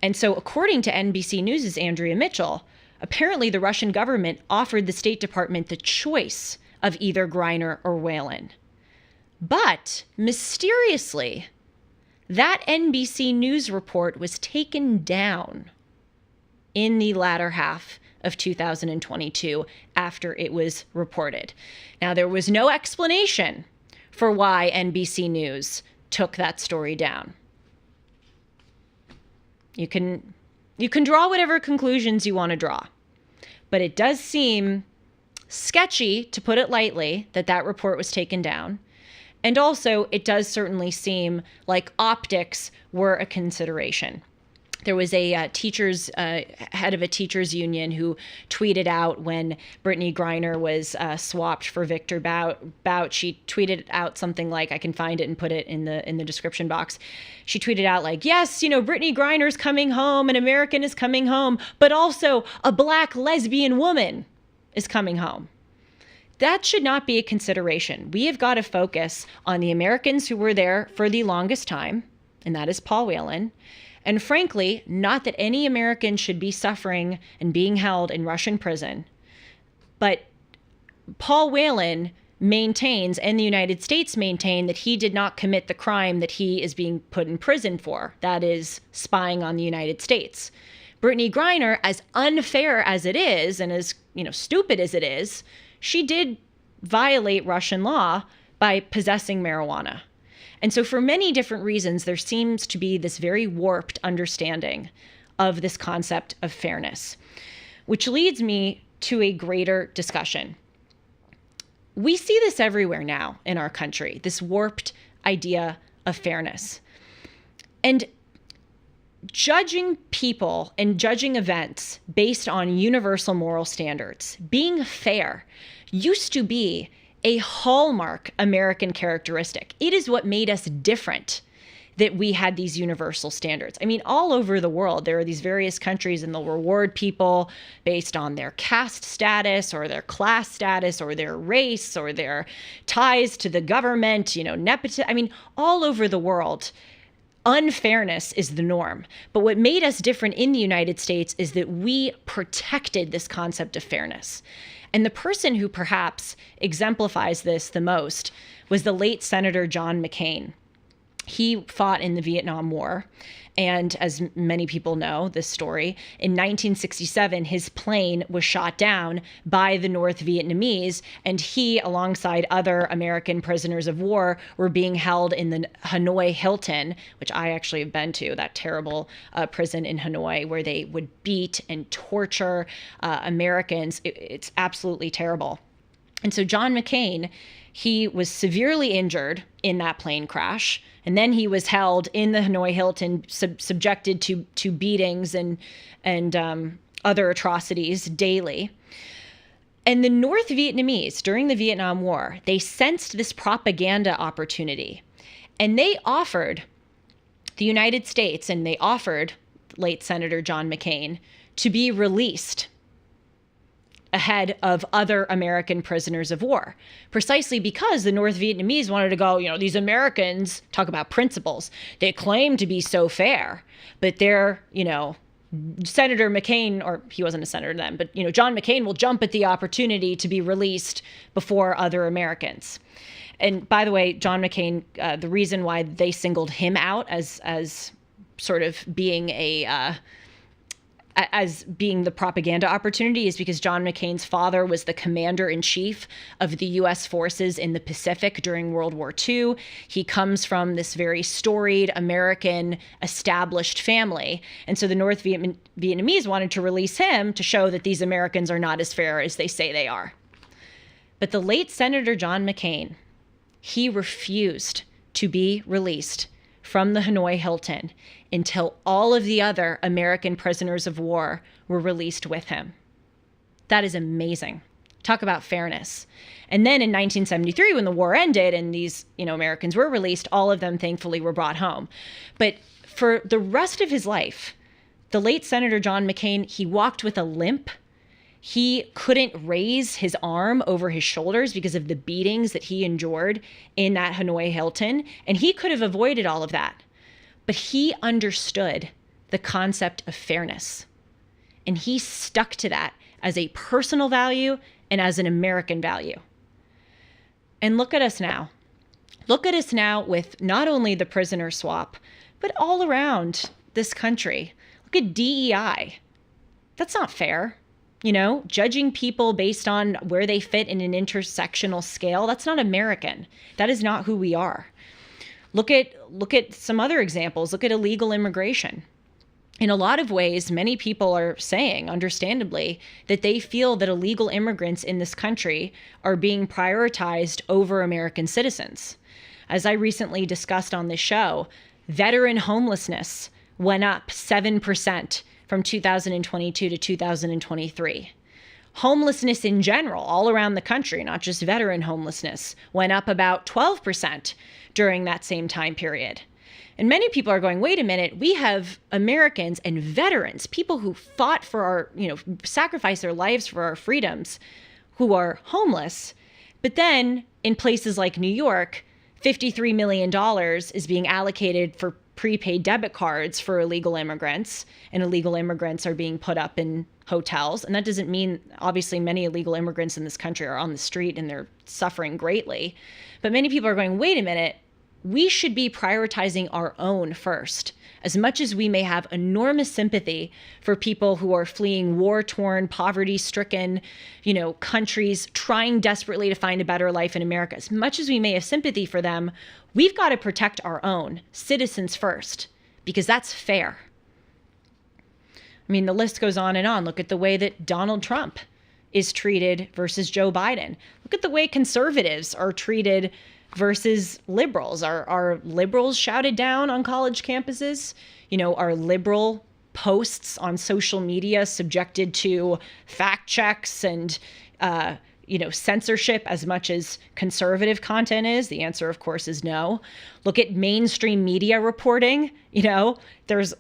And so according to NBC News' Andrea Mitchell, apparently the Russian government offered the State Department the choice of either Griner or Whalen. But mysteriously, that NBC News report was taken down in the latter half of 2022 after it was reported. Now, there was no explanation for why NBC News took that story down. You can draw whatever conclusions you want to draw, but it does seem sketchy, to put it lightly, that report was taken down. And also, it does certainly seem like optics were a consideration. There was a head of a teachers union who tweeted out when Brittney Griner was swapped for Victor Bout. She tweeted out something like, I can find it and put it in the description box. She tweeted out like, yes, you know, Brittney Griner's coming home, an American is coming home, but also a Black lesbian woman is coming home. That should not be a consideration. We have got to focus on the Americans who were there for the longest time, and that is Paul Whalen. And frankly, not that any American should be suffering and being held in Russian prison, but Paul Whalen maintains, and the United States maintain, that he did not commit the crime that he is being put in prison for, that is spying on the United States. Brittney Griner, as unfair as it is, and as, you know, stupid as it is, she did violate Russian law by possessing marijuana. And so for many different reasons, there seems to be this very warped understanding of this concept of fairness, which leads me to a greater discussion. We see this everywhere now in our country, this warped idea of fairness. And judging people and judging events based on universal moral standards, being fair, used to be a hallmark American characteristic. It is what made us different, that we had these universal standards. I mean, all over the world, there are these various countries, and they'll reward people based on their caste status or their class status or their race or their ties to the government, you know, nepotism. I mean, all over the world, unfairness is the norm. But what made us different in the United States is that we protected this concept of fairness. And the person who perhaps exemplifies this the most was the late Senator John McCain. He fought in the Vietnam War. And as many people know this story, in 1967, his plane was shot down by the North Vietnamese, and he, alongside other American prisoners of war, were being held in the Hanoi Hilton, which I actually have been to, that terrible prison in Hanoi where they would beat and torture Americans. It's absolutely terrible. And so John McCain, he was severely injured in that plane crash. And then he was held in the Hanoi Hilton, subjected to beatings and other atrocities daily. And the North Vietnamese, during the Vietnam War, they sensed this propaganda opportunity. And they offered the United States, and they offered late Senator John McCain, to be released ahead of other American prisoners of war, precisely because the North Vietnamese wanted to go, these Americans, talk about principles, they claim to be so fair, but they're, Senator McCain, or he wasn't a senator then, but, John McCain will jump at the opportunity to be released before other Americans. And by the way, John McCain, the reason why they singled him out as sort of being as being the propaganda opportunity is because John McCain's father was the commander-in-chief of the U.S. forces in the Pacific during World War II. He comes from this very storied American established family. And so the North Vietnamese wanted to release him to show that these Americans are not as fair as they say they are. But the late Senator John McCain, he refused to be released from the Hanoi Hilton until all of the other American prisoners of war were released with him. That is amazing. Talk about fairness. And then in 1973, when the war ended and these, Americans were released, all of them thankfully were brought home. But for the rest of his life, the late Senator John McCain, he walked with a limp. He couldn't raise his arm over his shoulders because of the beatings that he endured in that Hanoi Hilton. And he could have avoided all of that. But he understood the concept of fairness. And he stuck to that as a personal value and as an American value. And look at us now. Look at us now with not only the prisoner swap, but all around this country. Look at DEI. That's not fair. Judging people based on where they fit in an intersectional scale, that's not American. That is not who we are. Look at some other examples. Look at illegal immigration. In a lot of ways, many people are saying, understandably, that they feel that illegal immigrants in this country are being prioritized over American citizens. As I recently discussed on this show, veteran homelessness went up 7% from 2022 to 2023. Homelessness in general, all around the country, not just veteran homelessness, went up about 12% during that same time period. And many people are going, wait a minute, we have Americans and veterans, people who fought for our, sacrificed their lives for our freedoms, who are homeless. But then in places like New York, $53 million is being allocated for prepaid debit cards for illegal immigrants, and illegal immigrants are being put up in hotels. And that doesn't mean, obviously, many illegal immigrants in this country are on the street and they're suffering greatly. But many people are going, wait a minute, we should be prioritizing our own first. As much as we may have enormous sympathy for people who are fleeing war-torn, poverty-stricken, countries trying desperately to find a better life in America, as much as we may have sympathy for them, we've got to protect our own citizens first, because that's fair. I mean, the list goes on and on. Look at the way that Donald Trump is treated versus Joe Biden. Look at the way conservatives are treated versus liberals. Are liberals shouted down on college campuses? Are liberal posts on social media subjected to fact checks and, censorship as much as conservative content is? The answer, of course, is no. Look at mainstream media reporting. There's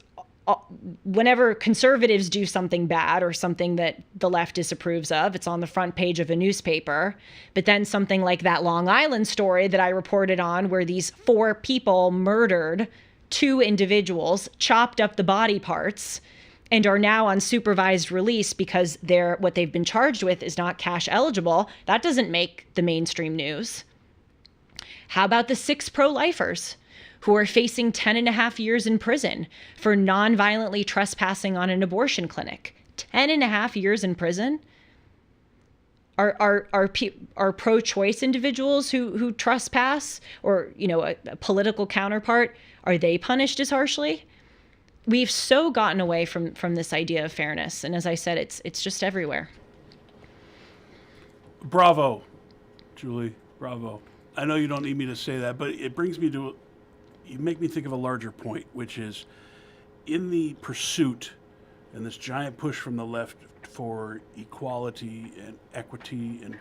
whenever conservatives do something bad or something that the left disapproves of, it's on the front page of a newspaper. But then something like that Long Island story that I reported on, where these 4 people murdered 2 individuals, chopped up the body parts, and are now on supervised release because what they've been charged with is not cash eligible. That doesn't make the mainstream news. How about the 6 pro-lifers who are facing 10.5 years in prison for non-violently trespassing on an abortion clinic? 10.5 years in prison? Are pro-choice individuals who trespass, or a political counterpart, are they punished as harshly? We've so gotten away from this idea of fairness, and as I said, it's just everywhere. Bravo, Julie. Bravo. I know you don't need me to say that, but it brings me to. You make me think of a larger point, which is in the pursuit and this giant push from the left for equality and equity and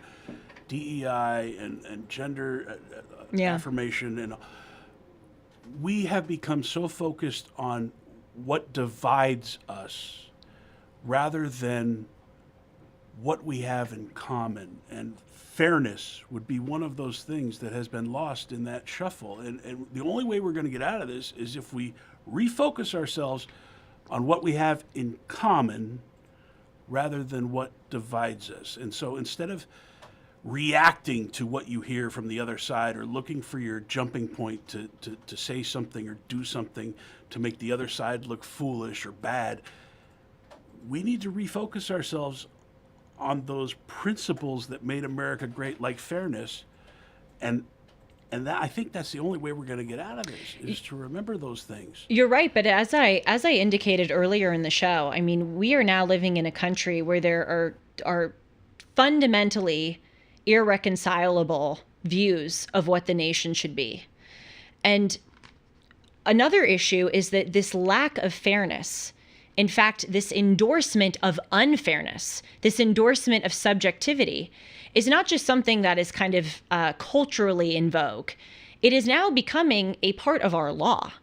DEI and gender affirmation, and we have become so focused on what divides us rather than what we have in common. And fairness would be one of those things that has been lost in that shuffle. And the only way we're going to get out of this is if we refocus ourselves on what we have in common rather than what divides us. And so instead of reacting to what you hear from the other side or looking for your jumping point to say something or do something to make the other side look foolish or bad, we need to refocus ourselves on those principles that made America great, like fairness. And that, I think that's the only way we're going to get out of this, is to remember those things. You're right, but as I indicated earlier in the show, I mean, we are now living in a country where there are fundamentally irreconcilable views of what the nation should be. And another issue is that this lack of fairness, in fact, this endorsement of unfairness, this endorsement of subjectivity, is not just something that is kind of culturally in vogue. It is now becoming a part of our law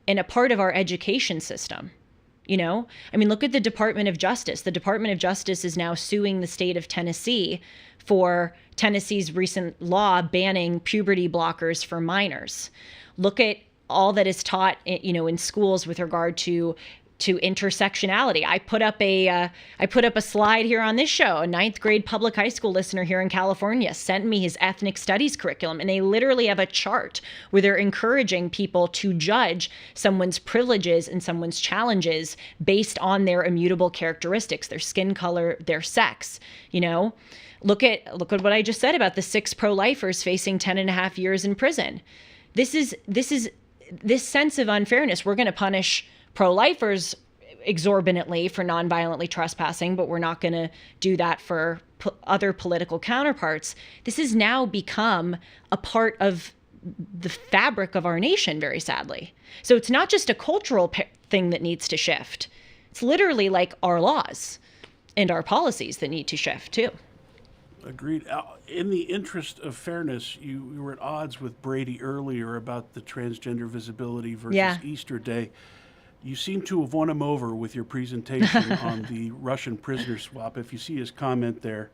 and a part of our education system. You know, I mean, look at the Department of Justice. The Department of Justice is now suing the state of Tennessee for Tennessee's recent law banning puberty blockers for minors. Look at all that is taught, you know, in schools with regard to intersectionality. I put up a slide here on this show. A 9th grade public high school listener here in California sent me his ethnic studies curriculum, and they literally have a chart where they're encouraging people to judge someone's privileges and someone's challenges based on their immutable characteristics, their skin color, their sex. You know, look at what I just said about the 6 pro-lifers facing 10.5 years in prison. This sense of unfairness. We're going to punish pro-lifers exorbitantly for non-violently trespassing, but we're not going to do that for other political counterparts. This has now become a part of the fabric of our nation, very sadly. So it's not just a cultural thing that needs to shift. It's literally like our laws and our policies that need to shift too. Agreed. In the interest of fairness, you were at odds with Brady earlier about the transgender visibility versus Easter Day. You seem to have won him over with your presentation on the Russian prisoner swap. If you see his comment there,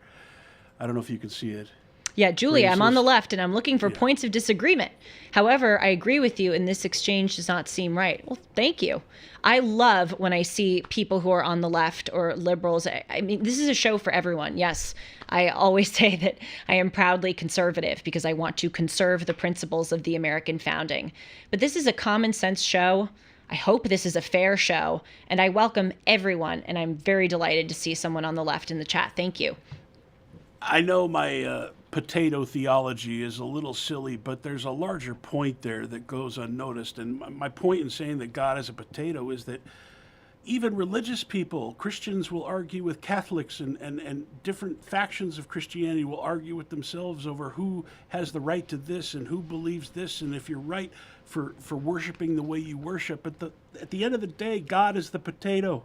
I don't know if you can see it. Yeah, Julia, I'm on the left and I'm looking for points of disagreement. However, I agree with you and this exchange does not seem right. Well, thank you. I love when I see people who are on the left or liberals. I mean, this is a show for everyone. Yes, I always say that I am proudly conservative because I want to conserve the principles of the American founding. But this is a common sense show. I hope this is a fair show, and I welcome everyone, and I'm very delighted to see someone on the left in the chat. Thank you. I know my potato theology is a little silly, but there's a larger point there that goes unnoticed. And my point in saying that God is a potato is that even religious people, Christians, will argue with Catholics, and different factions of Christianity will argue with themselves over who has the right to this and who believes this, and if you're right for worshiping the way you worship. But at the end of the day, God is the potato.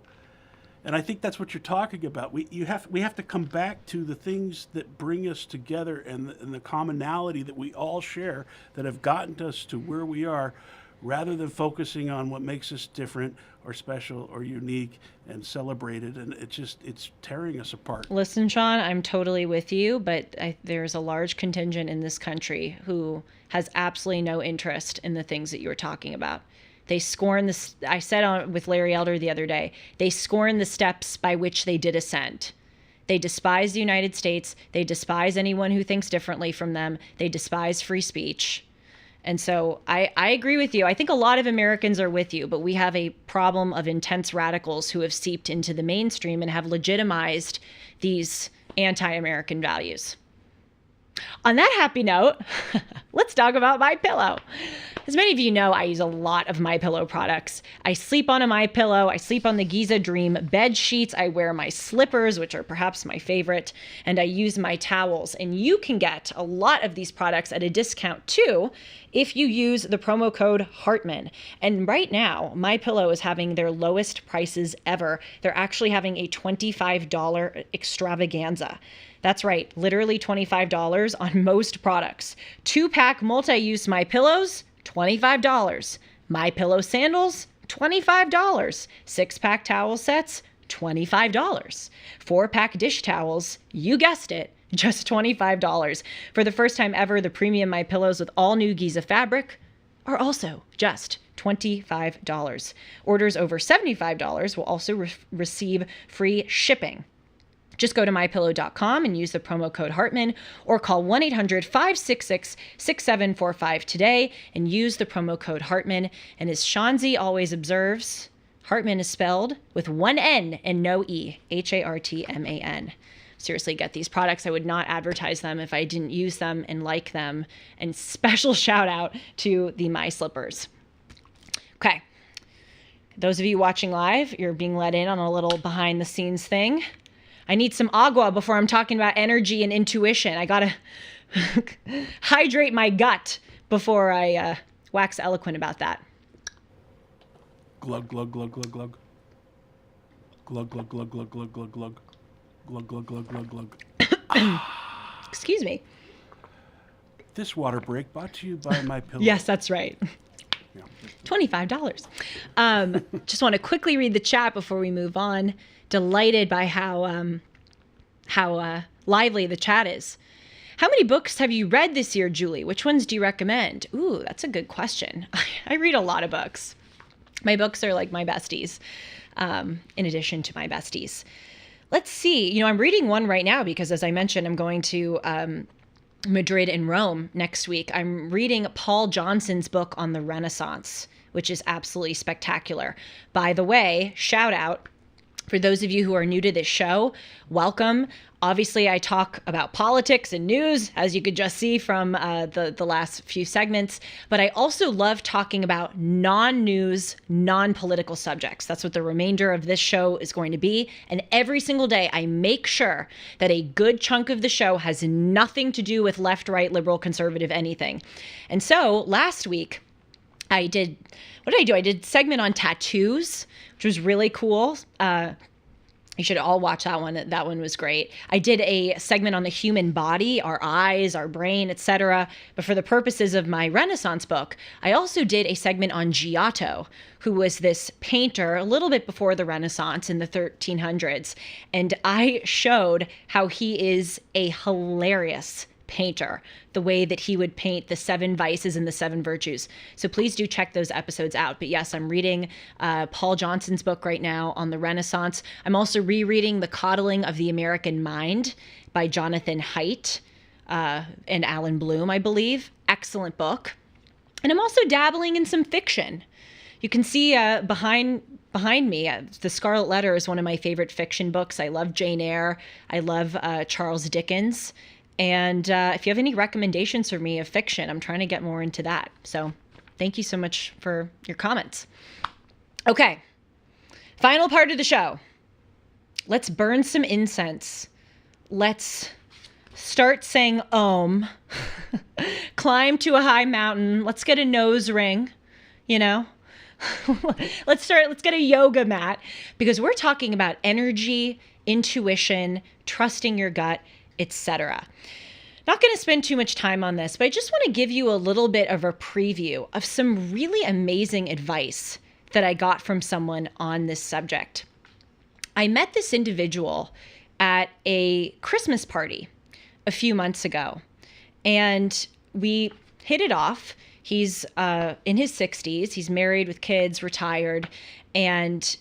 And I think that's what you're talking about. We have to come back to the things that bring us together and the commonality that we all share that have gotten us to where we are, rather than focusing on what makes us different or special or unique and celebrated. And it's tearing us apart. Listen, Sean, I'm totally with you, but there's a large contingent in this country who has absolutely no interest in the things that you're talking about. They scorn this. I said with Larry Elder the other day, they scorn the steps by which they did ascend. They despise the United States. They despise anyone who thinks differently from them. They despise free speech. And so I agree with you. I think a lot of Americans are with you, but we have a problem of intense radicals who have seeped into the mainstream and have legitimized these anti-American values. On that happy note, let's talk about MyPillow. As many of you know, I use a lot of MyPillow products. I sleep on a MyPillow. I sleep on the Giza Dream bed sheets. I wear my slippers, which are perhaps my favorite, and I use my towels. And you can get a lot of these products at a discount too if you use the promo code Hartman. And right now, MyPillow is having their lowest prices ever. They're actually having a $25 extravaganza. That's right, literally $25 on most products. 2-pack multi-use MyPillows, $25. MyPillow sandals, $25. 6-pack towel sets, $25. 4-pack dish towels, you guessed it, just $25. For the first time ever, the premium My Pillows with all new Giza fabric are also just $25. Orders over $75 will also receive free shipping. Just go to mypillow.com and use the promo code Hartman, or call 1-800-566-6745 today and use the promo code Hartman. And as Shanzi always observes, Hartman is spelled with one N and no E, Hartman. Seriously, get these products. I would not advertise them if I didn't use them and like them. And special shout out to the My Slippers. Okay. Those of you watching live, you're being let in on a little behind the scenes thing. I need some agua before I'm talking about energy and intuition. I gotta hydrate my gut before I wax eloquent about that. Glug, glug, glug, glug, glug. Glug, glug, glug, glug, glug, glug, glug. Glug, glug, glug, glug, glug. Excuse me. This water break brought to you by My Pillow. Yes, that's right. Yeah. $25. Just want to quickly read the chat before we move on. Delighted by how lively the chat is. How many books have you read this year, Julie? Which ones do you recommend? Ooh, that's a good question. I read a lot of books. My books are like my besties, in addition to my besties. Let's see. I'm reading one right now because, as I mentioned, I'm going to Madrid and Rome next week. I'm reading Paul Johnson's book on the Renaissance, which is absolutely spectacular. By the way, shout out. For those of you who are new to this show, welcome. Obviously, I talk about politics and news, as you could just see from the last few segments. But I also love talking about non-news, non-political subjects. That's what the remainder of this show is going to be. And every single day, I make sure that a good chunk of the show has nothing to do with left, right, liberal, conservative, anything. And so last week, what did I do? I did a segment on tattoos, which was really cool. You should all watch that one. That one was great. I did a segment on the human body, our eyes, our brain, etc. But for the purposes of my Renaissance book, I also did a segment on Giotto, who was this painter a little bit before the Renaissance in the 1300s. And I showed how he is a hilarious painter, the way that he would paint the 7 vices and the 7 virtues. So please do check those episodes out. But yes, I'm reading Paul Johnson's book right now on the Renaissance. I'm also rereading The Coddling of the American Mind by Jonathan Haidt and Alan Bloom, I believe. Excellent book. And I'm also dabbling in some fiction. You can see behind me, The Scarlet Letter is one of my favorite fiction books. I love Jane Eyre. I love Charles Dickens. And if you have any recommendations for me of fiction, I'm trying to get more into that. So thank you so much for your comments. Okay, final part of the show. Let's burn some incense. Let's start saying Om. Climb to a high mountain. Let's get a nose ring, Let's get a yoga mat, because we're talking about energy, intuition, trusting your gut, etc. Not going to spend too much time on this, but I just want to give you a little bit of a preview of some really amazing advice that I got from someone on this subject. I met this individual at a Christmas party a few months ago, and we hit it off. He's in his 60s. He's married with kids, retired, and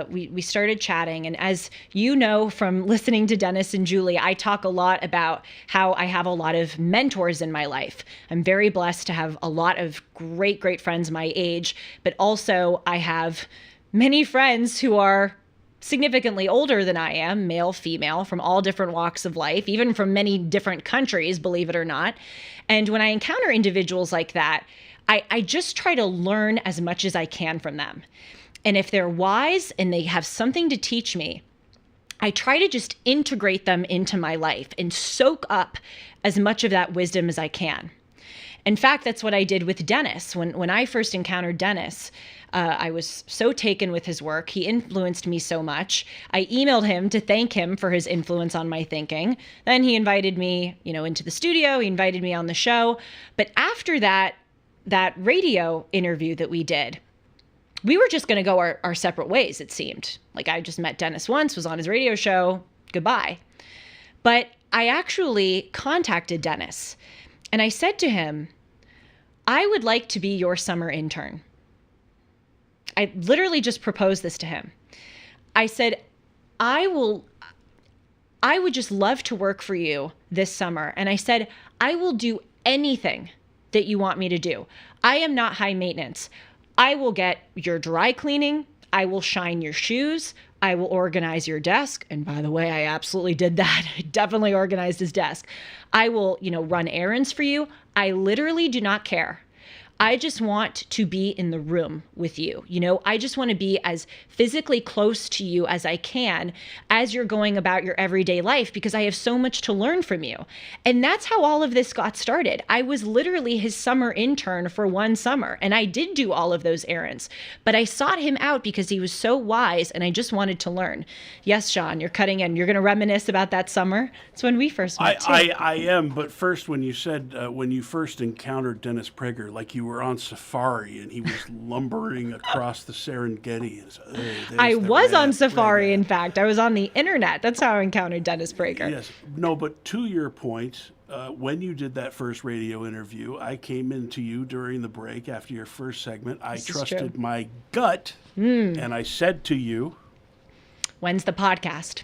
we started chatting. And as you know from listening to Dennis and Julie, I talk a lot about how I have a lot of mentors in my life. I'm very blessed to have a lot of great, great friends my age, but also I have many friends who are significantly older than I am, male, female, from all different walks of life, even from many different countries, believe it or not. And when I encounter individuals like that, I just try to learn as much as I can from them. And if they're wise and they have something to teach me, I try to just integrate them into my life and soak up as much of that wisdom as I can. In fact, that's what I did with Dennis. When I first encountered Dennis, I was so taken with his work. He influenced me so much. I emailed him to thank him for his influence on my thinking. Then he invited me, into the studio. He invited me on the show. But after that radio interview that we did, we were just going to go our separate ways, it seemed. Like I just met Dennis once, was on his radio show, goodbye. But I actually contacted Dennis and I said to him, I would like to be your summer intern. I literally just proposed this to him. I said, I would just love to work for you this summer. And I said, I will do anything that you want me to do. I am not high maintenance. I will get your dry cleaning. I will shine your shoes. I will organize your desk. And by the way, I absolutely did that. I definitely organized his desk. I will, run errands for you. I literally do not care. I just want to be in the room with you. I just want to be as physically close to you as I can as you're going about your everyday life because I have so much to learn from you. And that's how all of this got started. I was literally his summer intern for one summer, and I did do all of those errands, but I sought him out because he was so wise and I just wanted to learn. Yes, Sean, you're cutting in. You're going to reminisce about that summer? It's when we first met too. I am, but first when you said, when you first encountered Dennis Prager, like you were on safari and he was lumbering across the Serengeti. I was on safari, in fact. I was on the internet. That's how I encountered Dennis Prager. Yes. No, but to your point, when you did that first radio interview, I came into you during the break after your first segment. I trusted my gut, and I said to you, when's the podcast?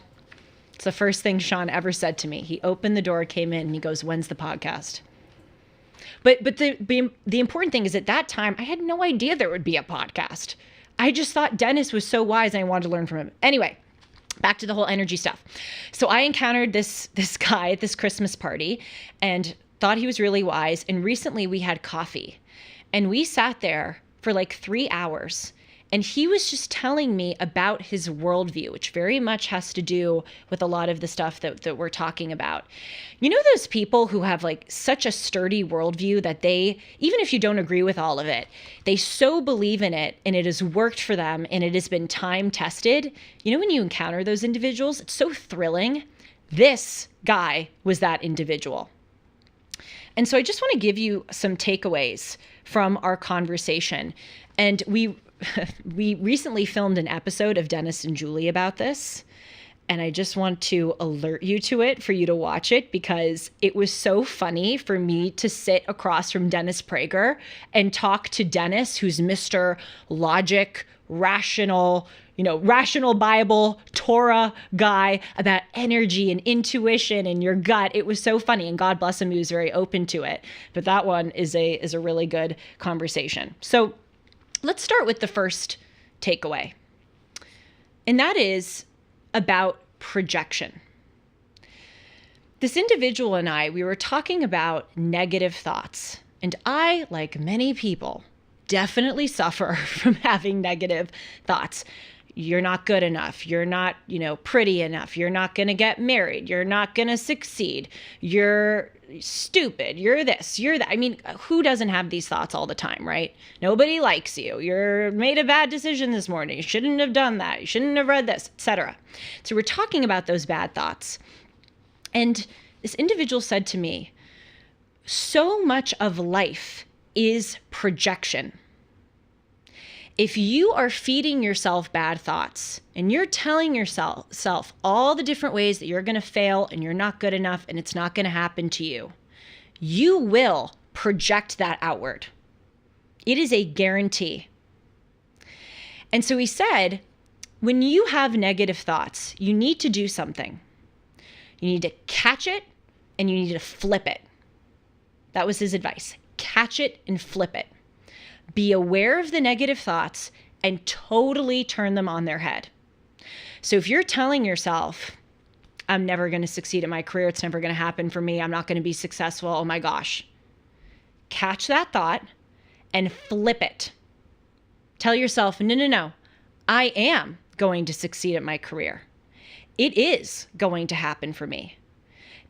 It's the first thing Sean ever said to me. He opened the door, came in, and he goes, when's the podcast? But the important thing is at that time, I had no idea there would be a podcast. I just thought Dennis was so wise and I wanted to learn from him. Anyway, back to the whole energy stuff. So I encountered this guy at this Christmas party and thought he was really wise. And recently we had coffee and we sat there for like 3 hours. And he was just telling me about his worldview, which very much has to do with a lot of the stuff that we're talking about. You know those people who have like such a sturdy worldview that they, even if you don't agree with all of it, they so believe in it and it has worked for them and it has been time tested. When you encounter those individuals, it's so thrilling. This guy was that individual. And so I just want to give you some takeaways from our conversation. And we recently filmed an episode of Dennis and Julie about this, and I just want to alert you to it for you to watch it because it was so funny for me to sit across from Dennis Prager and talk to Dennis, who's Mr. Logic, rational Bible, Torah guy about energy and intuition and your gut. It was so funny, and God bless him, he was very open to it. But that one is a really good conversation. So let's start with the first takeaway, and that is about projection. This individual and I, we were talking about negative thoughts, and I, like many people, definitely suffer from having negative thoughts. You're not good enough. You're not, pretty enough. You're not going to get married. You're not going to succeed. You're stupid. You're this, you're that. I mean, who doesn't have these thoughts all the time, right? Nobody likes you. You're made a bad decision this morning. You shouldn't have done that. You shouldn't have read this, etc. So we're talking about those bad thoughts. And this individual said to me, so much of life is projection. If you are feeding yourself bad thoughts and you're telling yourself all the different ways that you're going to fail and you're not good enough and it's not going to happen to you, you will project that outward. It is a guarantee. And so he said, when you have negative thoughts, you need to do something. You need to catch it and you need to flip it. That was his advice. Catch it and flip it. Be aware of the negative thoughts and totally turn them on their head. So if you're telling yourself, I'm never going to succeed at my career, it's never going to happen for me, I'm not going to be successful, oh my gosh. Catch that thought and flip it. Tell yourself, no, I am going to succeed at my career. It is going to happen for me.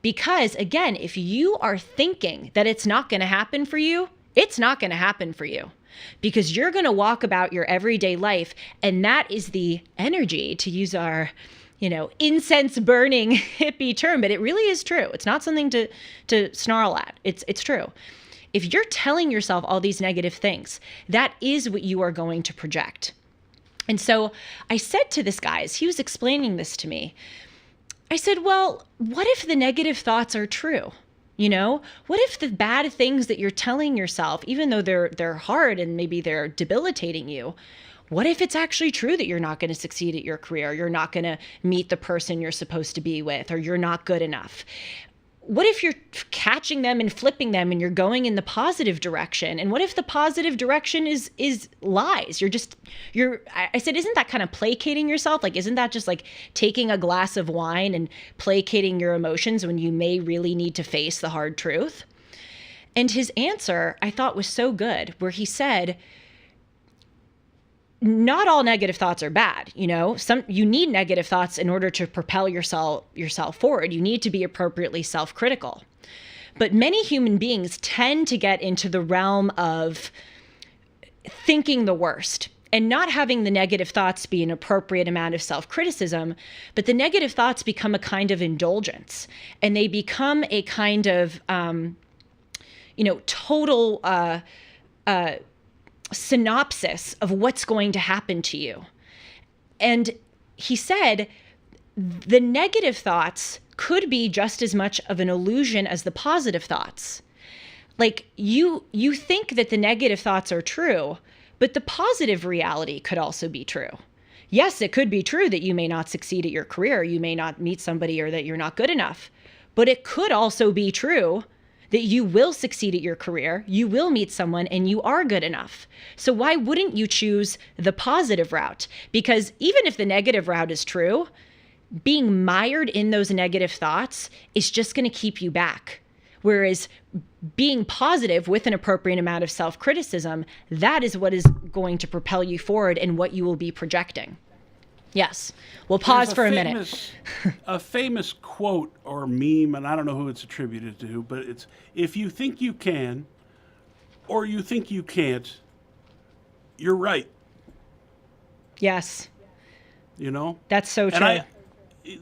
Because again, if you are thinking that it's not going to happen for you, it's not going to happen for you. Because you're going to walk about your everyday life, and that is the energy, to use our, incense burning hippie term, but it really is true. It's not something to snarl at. It's true. If you're telling yourself all these negative things, that is what you are going to project. And so I said to this guy, as he was explaining this to me, I said, well, what if the negative thoughts are true? You know, what if the bad things that you're telling yourself, even though they're hard and maybe they're debilitating you, what if it's actually true that you're not going to succeed at your career, you're not going to meet the person you're supposed to be with, or you're not good enough? What if you're catching them and flipping them and you're going in the positive direction? And what if the positive direction is lies? I said, isn't that kind of placating yourself? Like, isn't that just like taking a glass of wine and placating your emotions when you may really need to face the hard truth? And his answer I thought was so good, where he said, not all negative thoughts are bad. You know, you need negative thoughts in order to propel yourself forward. You need to be appropriately self-critical. But many human beings tend to get into the realm of thinking the worst and not having the negative thoughts be an appropriate amount of self-criticism, but the negative thoughts become a kind of indulgence, and they become a kind of, total synopsis of what's going to happen to you. And he said the negative thoughts could be just as much of an illusion as the positive thoughts. Like you think that the negative thoughts are true, but the positive reality could also be true. Yes, it could be true that you may not succeed at your career, you may not meet somebody, or that you're not good enough. But it could also be true that you will succeed at your career, you will meet someone, and you are good enough. So why wouldn't you choose the positive route? Because even if the negative route is true, being mired in those negative thoughts is just going to keep you back. Whereas being positive with an appropriate amount of self-criticism, that is what is going to propel you forward and what you will be projecting. Yes. We'll pause for a minute. A famous quote or meme, and I don't know who it's attributed to, but it's, if you think you can or you think you can't, you're right. Yes. You know? That's so true.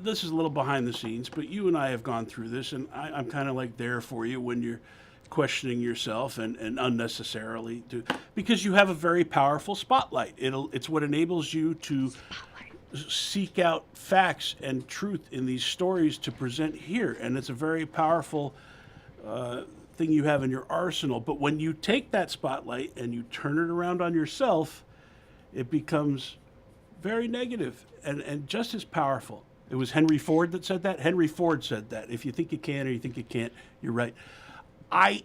This is a little behind the scenes, but you and I have gone through this, and I'm kind of like there for you when you're questioning yourself and unnecessarily because you have a very powerful spotlight. It's what enables you to seek out facts and truth in these stories to present here, and it's a very powerful thing you have in your arsenal. But when you take that spotlight and you turn it around on yourself, it becomes very negative and just as powerful. It was Henry Ford that said that. Henry Ford said that. If you think you can or you think you can't, you're right. I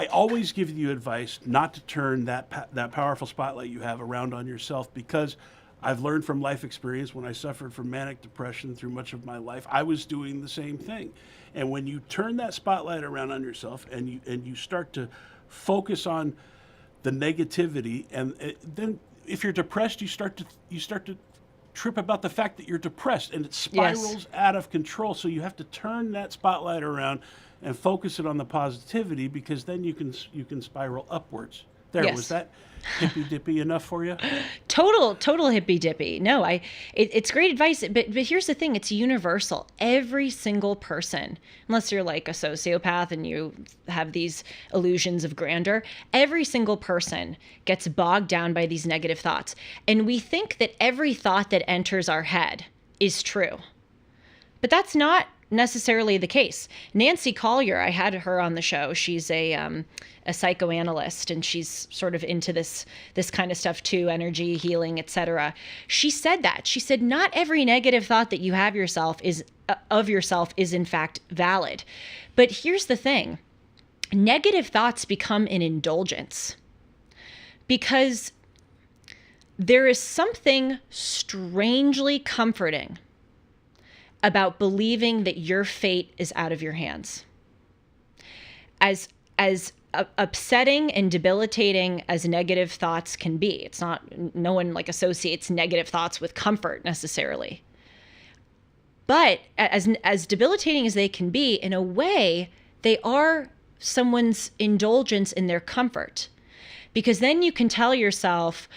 always give you advice not to turn that powerful spotlight you have around on yourself, because I've learned from life experience. When I suffered from manic depression through much of my life, I was doing the same thing. And when you turn that spotlight around on yourself and you start to focus on the negativity, and then if you're depressed, you start to trip about the fact that you're depressed, and it spirals out of control. So you have to turn that spotlight around and focus it on the positivity, because then you can spiral upwards. There, was that hippy dippy enough for you? Total hippy dippy. No, it's great advice, but here's the thing, it's universal. Every single person, unless you're like a sociopath and you have these illusions of grandeur, every single person gets bogged down by these negative thoughts. And we think that every thought that enters our head is true. But that's not necessarily the case. Nancy Collier, I had her on the show. She's a psychoanalyst, and she's sort of into this kind of stuff too, energy healing, etc. She said that. She said not every negative thought that you have of yourself is in fact valid. But here's the thing. Negative thoughts become an indulgence, because there is something strangely comforting about believing that your fate is out of your hands. As upsetting and debilitating as negative thoughts can be, it's not, no one like associates negative thoughts with comfort necessarily. But as debilitating as they can be, in a way, they are someone's indulgence in their comfort. Because then you can tell yourself,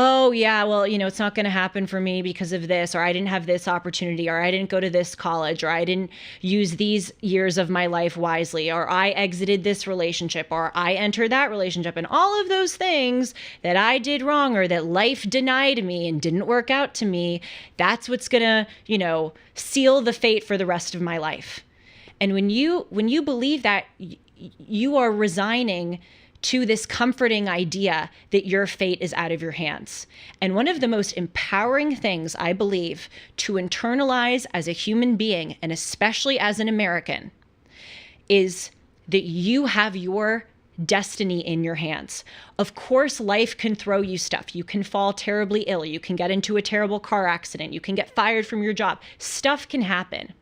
oh yeah, well, it's not going to happen for me because of this, or I didn't have this opportunity, or I didn't go to this college, or I didn't use these years of my life wisely, or I exited this relationship, or I entered that relationship, and all of those things that I did wrong or that life denied me and didn't work out to me, that's what's going to, seal the fate for the rest of my life. And when you believe that, you are resigning to this comforting idea that your fate is out of your hands. And one of the most empowering things, I believe, to internalize as a human being, and especially as an American, is that you have your destiny in your hands. Of course, life can throw you stuff. You can fall terribly ill. You can get into a terrible car accident. You can get fired from your job. Stuff can happen.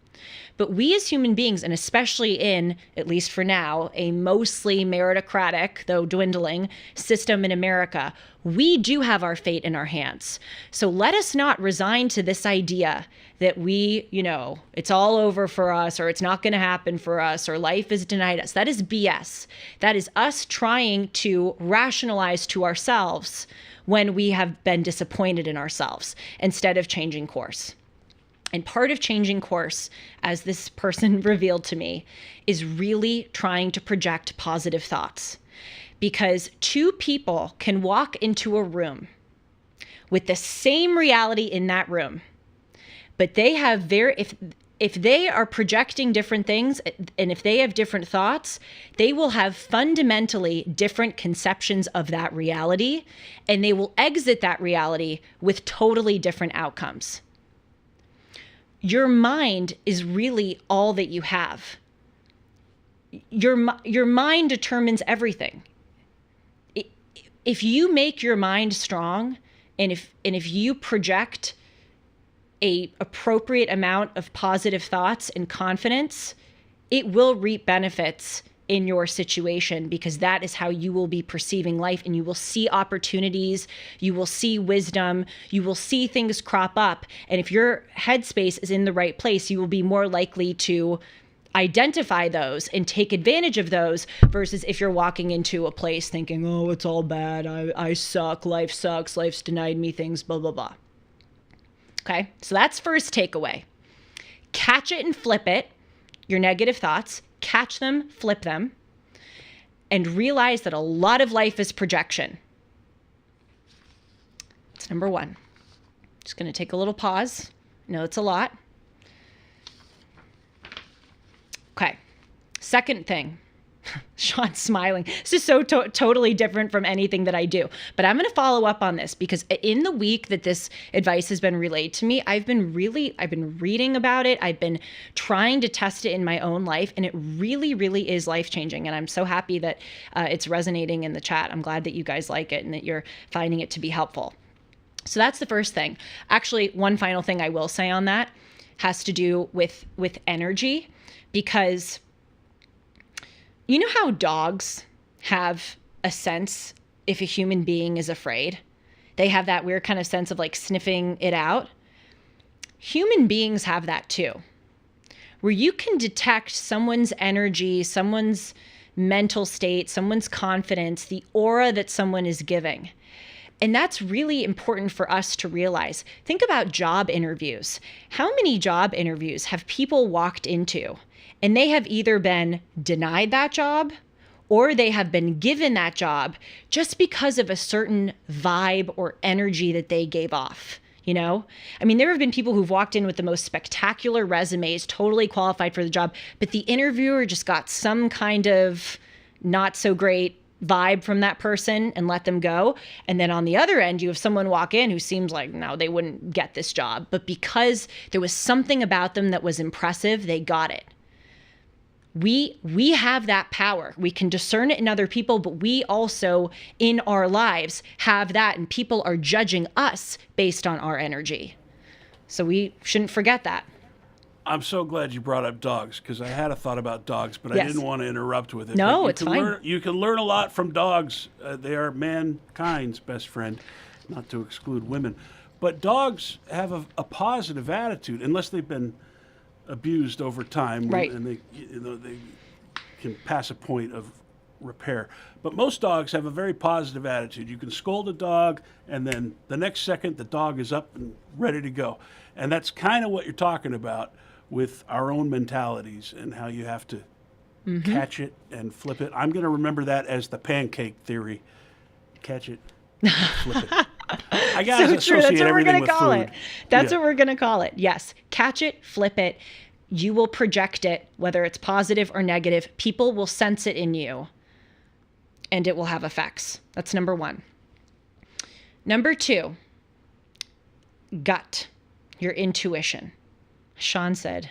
But we as human beings, and especially in, at least for now, a mostly meritocratic, though dwindling, system in America, we do have our fate in our hands. So let us not resign to this idea that we, it's all over for us, or it's not going to happen for us, or life has denied us. That is BS. That is us trying to rationalize to ourselves when we have been disappointed in ourselves instead of changing course. And part of changing course, as this person revealed to me, is really trying to project positive thoughts. Because two people can walk into a room with the same reality in that room, but they have if they are projecting different things, and if they have different thoughts, they will have fundamentally different conceptions of that reality, and they will exit that reality with totally different outcomes. Your mind is really all that you have. Your mind determines everything. If you make your mind strong, and if you project a appropriate amount of positive thoughts and confidence, it will reap benefits in your situation, because that is how you will be perceiving life, and you will see opportunities, you will see wisdom, you will see things crop up. And if your headspace is in the right place, you will be more likely to identify those and take advantage of those, versus if you're walking into a place thinking, oh, it's all bad, I suck, life sucks, life's denied me things, blah, blah, blah. Okay, so that's first takeaway. Catch it and flip it, your negative thoughts. Catch them, flip them, and realize that a lot of life is projection. It's number one. Just going to take a little pause. I know it's a lot. Okay. Second thing. Sean's smiling. This is so totally different from anything that I do. But I'm going to follow up on this, because in the week that this advice has been relayed to me, I've been reading about it. I've been trying to test it in my own life, and it really, really is life-changing. And I'm so happy that it's resonating in the chat. I'm glad that you guys like it and that you're finding it to be helpful. So that's the first thing. Actually, one final thing I will say on that has to do with energy, because you know how dogs have a sense if a human being is afraid? They have that weird kind of sense of like sniffing it out. Human beings have that too, where you can detect someone's energy, someone's mental state, someone's confidence, the aura that someone is giving. And that's really important for us to realize. Think about job interviews. How many job interviews have people walked into and they have either been denied that job or they have been given that job just because of a certain vibe or energy that they gave off? I mean, there have been people who've walked in with the most spectacular resumes, totally qualified for the job, but the interviewer just got some kind of not so great vibe from that person and let them go. And then on the other end, you have someone walk in who seems like, no, they wouldn't get this job. But because there was something about them that was impressive, they got it. We have that power. We can discern it in other people, but we also in our lives have that, and people are judging us based on our energy. So we shouldn't forget that. I'm so glad you brought up dogs, because I had a thought about dogs, but Yes. I didn't want to interrupt with it. No, But it's fine. You can learn a lot from dogs. They are mankind's best friend, not to exclude women. But dogs have a positive attitude, unless they've been abused over time, Right. and they can pass a point of repair. But most dogs have a very positive attitude. You can scold a dog, and then the next second, the dog is up and ready to go. And that's kind of what you're talking about with our own mentalities and how you have to catch it and flip it. I'm going to remember that as the pancake theory. Catch it, flip it. I got to associate That's what we're everything going to with call food. it. That's Yeah. what we're going to call it. Yes. Catch it, flip it. You will project it, whether it's positive or negative. People will sense it in you, and it will have effects. That's number one. Number two, gut, your intuition. Sean said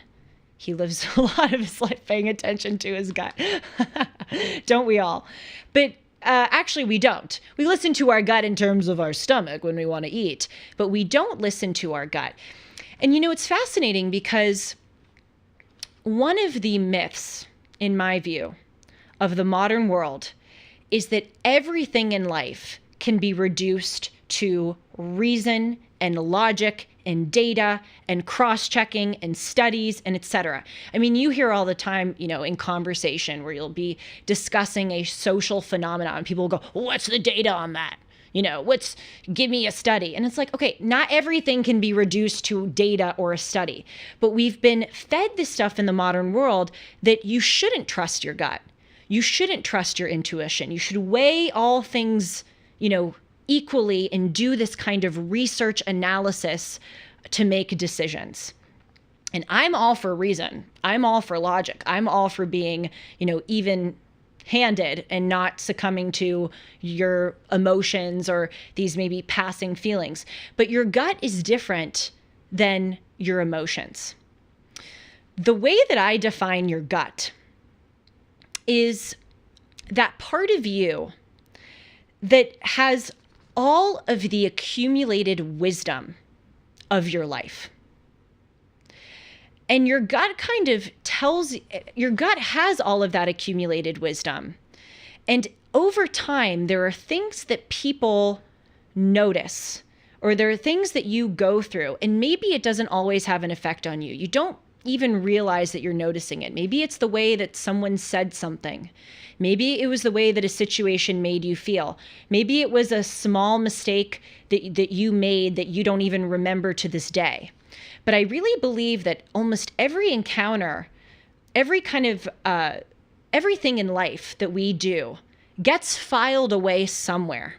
he lives a lot of his life paying attention to his gut. Don't we all? But actually, we don't. We listen to our gut in terms of our stomach when we want to eat, but we don't listen to our gut. And you know, it's fascinating because one of the myths, in my view, of the modern world is that everything in life can be reduced to reason and logic and data and cross-checking and studies and etc. I mean, you hear all the time, you know, in conversation where you'll be discussing a social phenomenon and people will go, what's the data on that? You know, give me a study. And it's like, okay, not everything can be reduced to data or a study, but we've been fed this stuff in the modern world that you shouldn't trust your gut. You shouldn't trust your intuition. You should weigh all things, you know, equally and do this kind of research analysis to make decisions. And I'm all for reason. I'm all for logic. I'm all for being, you know, even-handed and not succumbing to your emotions or these maybe passing feelings. But your gut is different than your emotions. The way that I define your gut is that part of you that has all of the accumulated wisdom of your life. And your gut kind of your gut has all of that accumulated wisdom. And over time, there are things that people notice, or there are things that you go through, and maybe it doesn't always have an effect on you. You don't even realize that you're noticing it. Maybe it's the way that someone said something. Maybe it was the way that a situation made you feel. Maybe it was a small mistake that you made that you don't even remember to this day. But I really believe that almost every encounter, every kind of everything in life that we do gets filed away somewhere.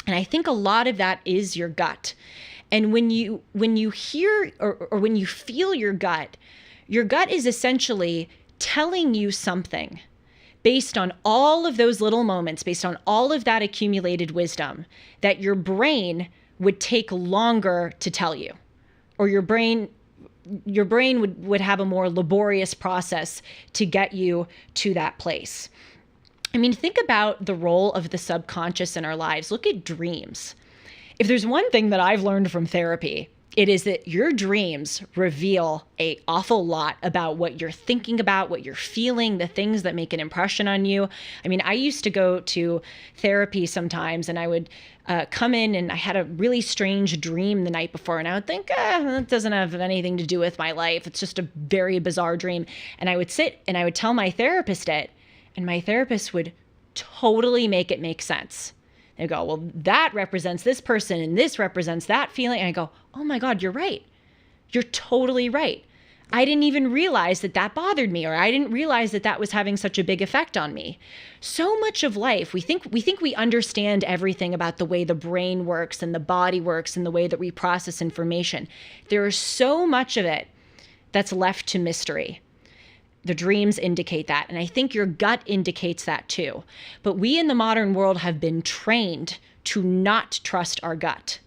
And I think a lot of that is your gut. And when you hear or when you feel your gut is essentially telling you something based on all of those little moments, based on all of that accumulated wisdom that your brain would take longer to tell you, or your brain would have a more laborious process to get you to that place. I mean, think about the role of the subconscious in our lives. Look at dreams. If there's one thing that I've learned from therapy, it is that your dreams reveal an awful lot about what you're thinking about, what you're feeling, the things that make an impression on you. I mean, I used to go to therapy sometimes and I would come in and I had a really strange dream the night before and I would think, that doesn't have anything to do with my life. It's just a very bizarre dream. And I would sit and I would tell my therapist it, and my therapist would totally make it make sense. They go, well, that represents this person and this represents that feeling. And I go, oh my God, you're right. You're totally right. I didn't even realize that that bothered me, or I didn't realize that that was having such a big effect on me. So much of life, we think we understand everything about the way the brain works and the body works and the way that we process information. There is so much of it that's left to mystery. The dreams indicate that. And I think your gut indicates that too. But we in the modern world have been trained to not trust our gut.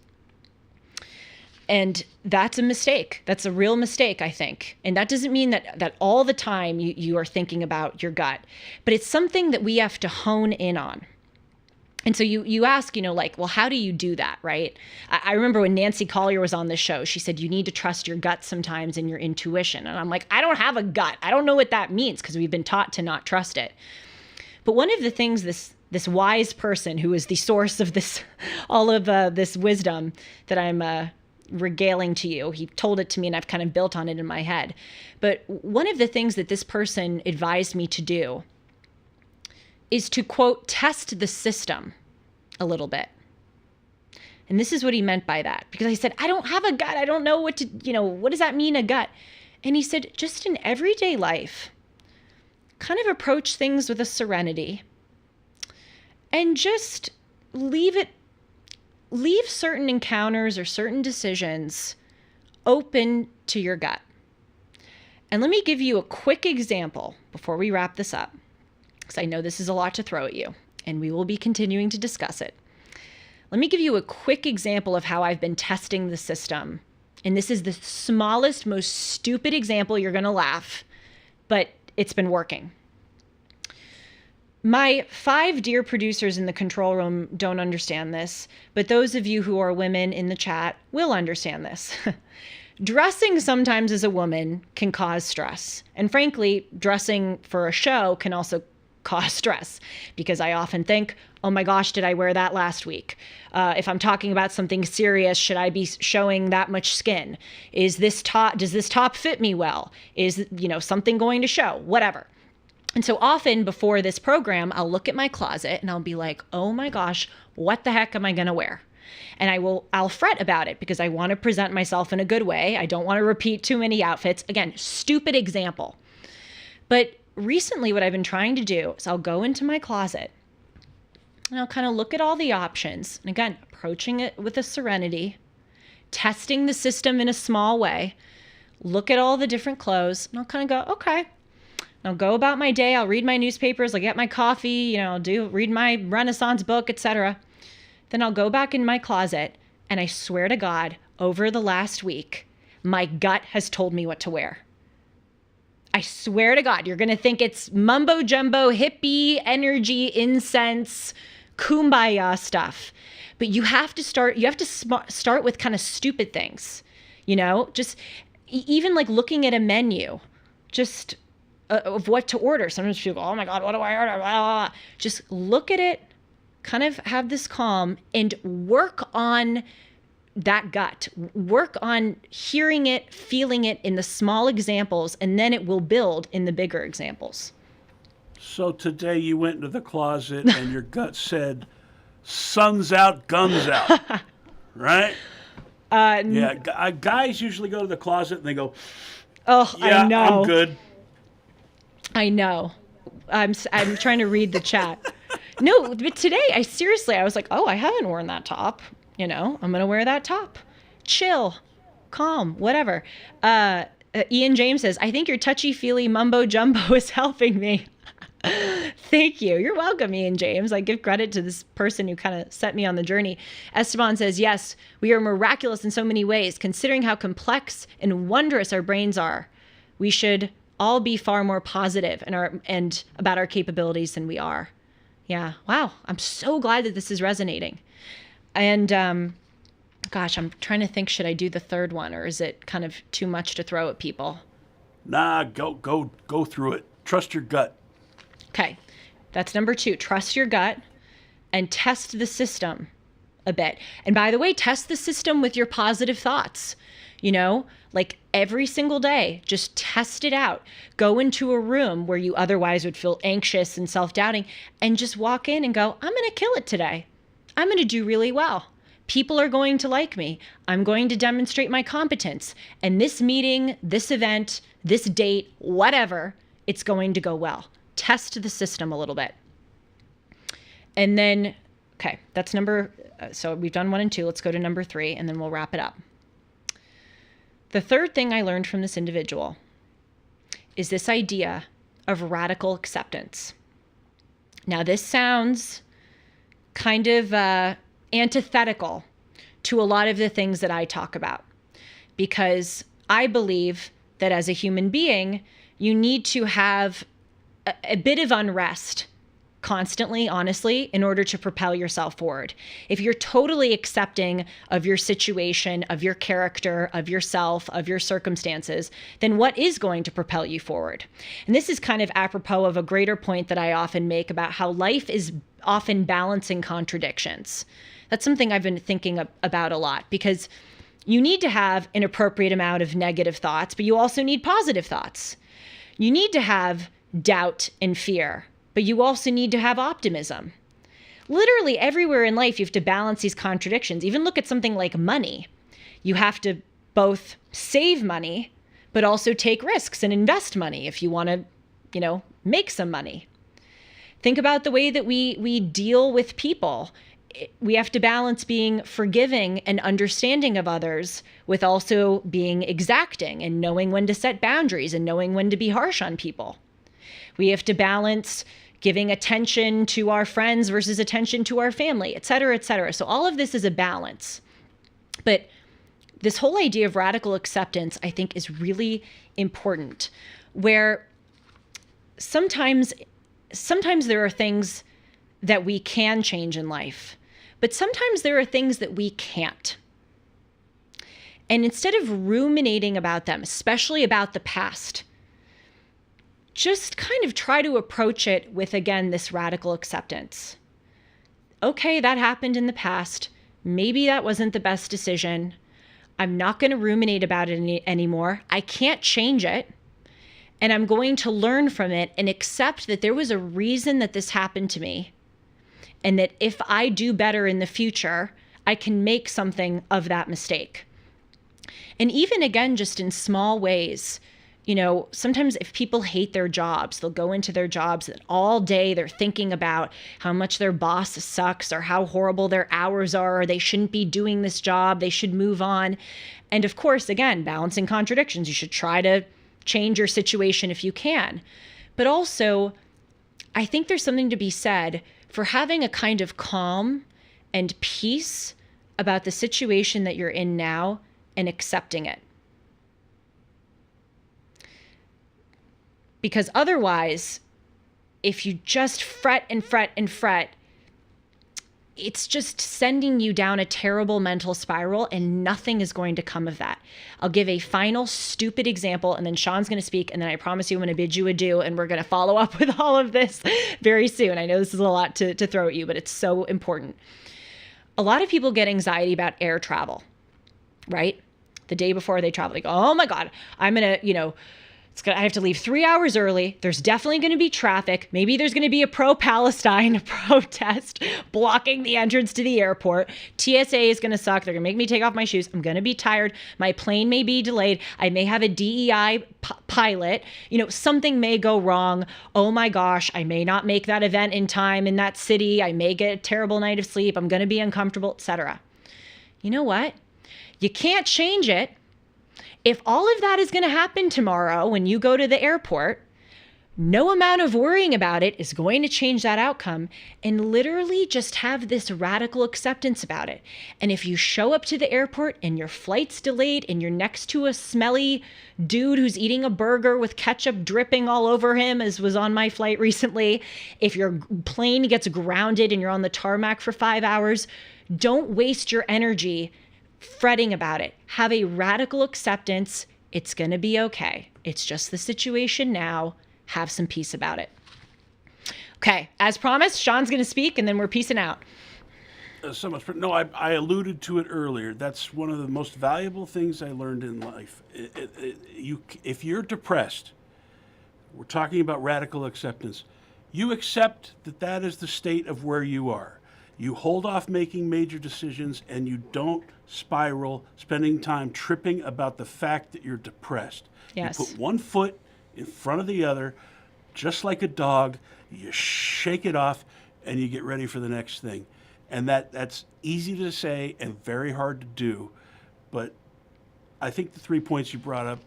And that's a mistake. That's a real mistake, I think. And that doesn't mean that all the time you are thinking about your gut, but it's something that we have to hone in on. And so you ask, like, well, how do you do that, right? I remember when Nancy Collier was on this show, she said, you need to trust your gut sometimes and your intuition. And I'm like, I don't have a gut. I don't know what that means because we've been taught to not trust it. But one of the things this wise person who is the source of all of this wisdom that I'm regaling to you, he told it to me and I've kind of built on it in my head. But one of the things that this person advised me to do is to, quote, test the system a little bit. And this is what he meant by that. Because I said, I don't have a gut. I don't know what to, what does that mean, a gut? And he said, just in everyday life, kind of approach things with a serenity and just leave certain encounters or certain decisions open to your gut. And let me give you a quick example before we wrap this up, because I know this is a lot to throw at you, and we will be continuing to discuss it. Let me give you a quick example of how I've been testing the system. And this is the smallest, most stupid example. You're going to laugh, but it's been working. My 5 dear producers in the control room don't understand this, but those of you who are women in the chat will understand this. Dressing sometimes as a woman can cause stress. And frankly, dressing for a show can also cause stress, because I often think, oh my gosh, did I wear that last week? If I'm talking about something serious, should I be showing that much skin? Does this top fit me well? Is, something going to show? Whatever. And so often before this program, I'll look at my closet and I'll be like, oh my gosh, what the heck am I going to wear? And I'll fret about it because I want to present myself in a good way. I don't want to repeat too many outfits. Again, stupid example. But recently what I've been trying to do is I'll go into my closet and I'll kind of look at all the options. And again, approaching it with a serenity, testing the system in a small way, look at all the different clothes, and I'll kind of go, okay. I'll go about my day. I'll read my newspapers. I'll get my coffee, I'll read my Renaissance book, etc. Then I'll go back in my closet, and I swear to God, over the last week, my gut has told me what to wear. I swear to God, you're going to think it's mumbo jumbo, hippie, energy, incense, kumbaya stuff. But you have to start with kind of stupid things, just even like looking at a menu, just of what to order. Sometimes people go, oh my God, what do I order? Blah, blah, blah. Just look at it, kind of have this calm, and work on that gut. Work on hearing it, feeling it in the small examples, and then it will build in the bigger examples. So today you went into the closet and your gut said, sun's out, guns out, right? Yeah, guys usually go to the closet and they go, oh, yeah, I know. I'm good. I know. I'm trying to read the chat. No, but today I was like, oh, I haven't worn that top. I'm going to wear that top. Chill, calm, whatever. Ian James says, I think your touchy-feely mumbo jumbo is helping me. Thank you. You're welcome, Ian James. I give credit to this person who kind of set me on the journey. Esteban says, yes, we are miraculous in so many ways. Considering how complex and wondrous our brains are, we should all be far more positive and about our capabilities than we are. Yeah. Wow. I'm so glad that this is resonating. And gosh, I'm trying to think, should I do the third one, or is it kind of too much to throw at people? Nah, go through it. Trust your gut. Okay. That's number 2. Trust your gut and test the system a bit. And by the way, test the system with your positive thoughts. Like every single day, just test it out. Go into a room where you otherwise would feel anxious and self-doubting, and just walk in and go, I'm going to kill it today. I'm going to do really well. People are going to like me. I'm going to demonstrate my competence. And this meeting, this event, this date, whatever, it's going to go well. Test the system a little bit. And then, okay, that's so we've done 1 and 2. Let's go to number 3, and then we'll wrap it up. The third thing I learned from this individual is this idea of radical acceptance. Now, this sounds kind of antithetical to a lot of the things that I talk about, because I believe that as a human being, you need to have a bit of unrest constantly, honestly, in order to propel yourself forward. If you're totally accepting of your situation, of your character, of yourself, of your circumstances, then what is going to propel you forward? And this is kind of apropos of a greater point that I often make about how life is often balancing contradictions. That's something I've been thinking about a lot, because you need to have an appropriate amount of negative thoughts, but you also need positive thoughts. You need to have doubt and fear, but you also need to have optimism. Literally everywhere in life, you have to balance these contradictions. Even look at something like money. You have to both save money, but also take risks and invest money if you want to, make some money. Think about the way that we deal with people. We have to balance being forgiving and understanding of others with also being exacting and knowing when to set boundaries and knowing when to be harsh on people. We have to balance giving attention to our friends versus attention to our family, et cetera, et cetera. So all of this is a balance. But this whole idea of radical acceptance, I think, is really important, where sometimes there are things that we can change in life, but sometimes there are things that we can't. And instead of ruminating about them, especially about the past, just kind of try to approach it with, again, this radical acceptance. Okay, that happened in the past. Maybe that wasn't the best decision. I'm not going to ruminate about it anymore. I can't change it. And I'm going to learn from it and accept that there was a reason that this happened to me. And that if I do better in the future, I can make something of that mistake. And even, again, just in small ways, sometimes if people hate their jobs, they'll go into their jobs and all day they're thinking about how much their boss sucks or how horrible their hours are, or they shouldn't be doing this job, they should move on. And of course, again, balancing contradictions, you should try to change your situation if you can. But also, I think there's something to be said for having a kind of calm and peace about the situation that you're in now and accepting it. Because otherwise, if you just fret and fret and fret, it's just sending you down a terrible mental spiral and nothing is going to come of that. I'll give a final stupid example and then Sean's going to speak and then I promise you I'm going to bid you adieu and we're going to follow up with all of this very soon. I know this is a lot to throw at you, but it's so important. A lot of people get anxiety about air travel, right? The day before they travel, they go, oh my God, I'm going to, I have to leave 3 hours early. There's definitely going to be traffic. Maybe there's going to be a pro-Palestine protest blocking the entrance to the airport. TSA is going to suck. They're going to make me take off my shoes. I'm going to be tired. My plane may be delayed. I may have a DEI pilot. Something may go wrong. Oh my gosh, I may not make that event in time in that city. I may get a terrible night of sleep. I'm going to be uncomfortable, etc. You know what? You can't change it. If all of that is going to happen tomorrow when you go to the airport, no amount of worrying about it is going to change that outcome, and literally just have this radical acceptance about it. And if you show up to the airport and your flight's delayed and you're next to a smelly dude who's eating a burger with ketchup dripping all over him, as was on my flight recently, if your plane gets grounded and you're on the tarmac for 5 hours, don't waste your energy fretting about it. Have a radical acceptance. It's going to be okay. It's just the situation now. Have some peace about it. Okay, as promised, Sean's going to speak and then we're peacing out. So much. No, I alluded to it earlier. That's one of the most valuable things I learned in life. If you're depressed, we're talking about radical acceptance. You accept that is the state of where you are. You hold off making major decisions and you don't spiral, spending time tripping about the fact that you're depressed. Yes. You put one foot in front of the other, just like a dog, you shake it off and you get ready for the next thing. And that's easy to say and very hard to do. But I think the 3 points you brought up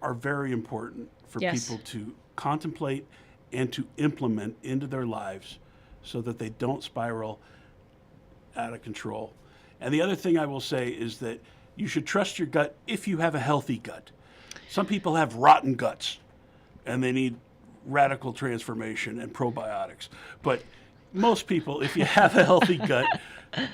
are very important for people to contemplate and to implement into their lives so that they don't spiral out of control. And the other thing I will say is that you should trust your gut if you have a healthy gut. Some people have rotten guts and they need radical transformation and probiotics. But most people, if you have a healthy gut,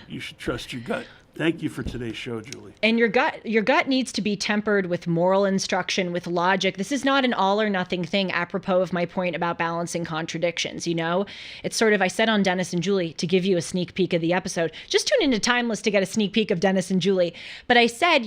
you should trust your gut. Thank you for today's show, Julie. And your gut needs to be tempered with moral instruction, with logic. This is not an all or nothing thing, apropos of my point about balancing contradictions, It's sort of, I said on Dennis and Julie, to give you a sneak peek of the episode, just tune into Timeless to get a sneak peek of Dennis and Julie. But I said,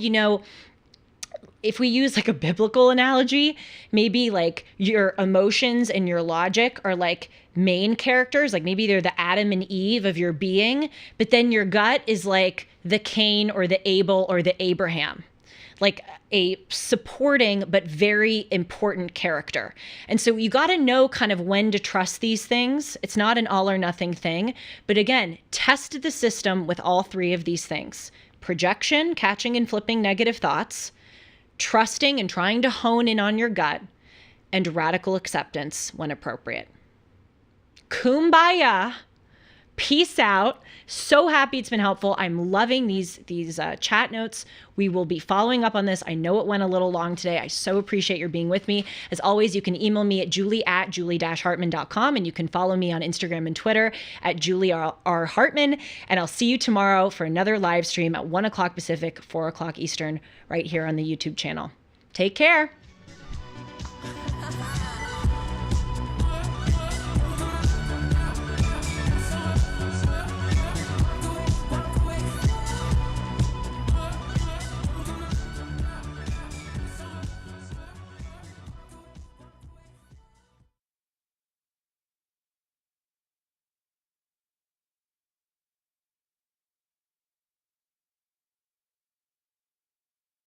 if we use like a biblical analogy, maybe like your emotions and your logic are like main characters, like maybe they're the Adam and Eve of your being, but then your gut is like the Cain or the Abel or the Abraham, like a supporting but very important character. And so you got to know kind of when to trust these things. It's not an all or nothing thing, but again, test the system with all three of these things: projection, catching and flipping negative thoughts, trusting and trying to hone in on your gut, and radical acceptance when appropriate. Kumbaya. Peace out. So happy it's been helpful. I'm loving these chat notes. We will be following up on this. I know it went a little long today. I so appreciate your being with me. As always, you can email me at julie@julie-hartman.com, and you can follow me on Instagram and Twitter at julie_r_hartman. And I'll see you tomorrow for another live stream at 1 o'clock Pacific, 4 o'clock Eastern, right here on the YouTube channel. Take care.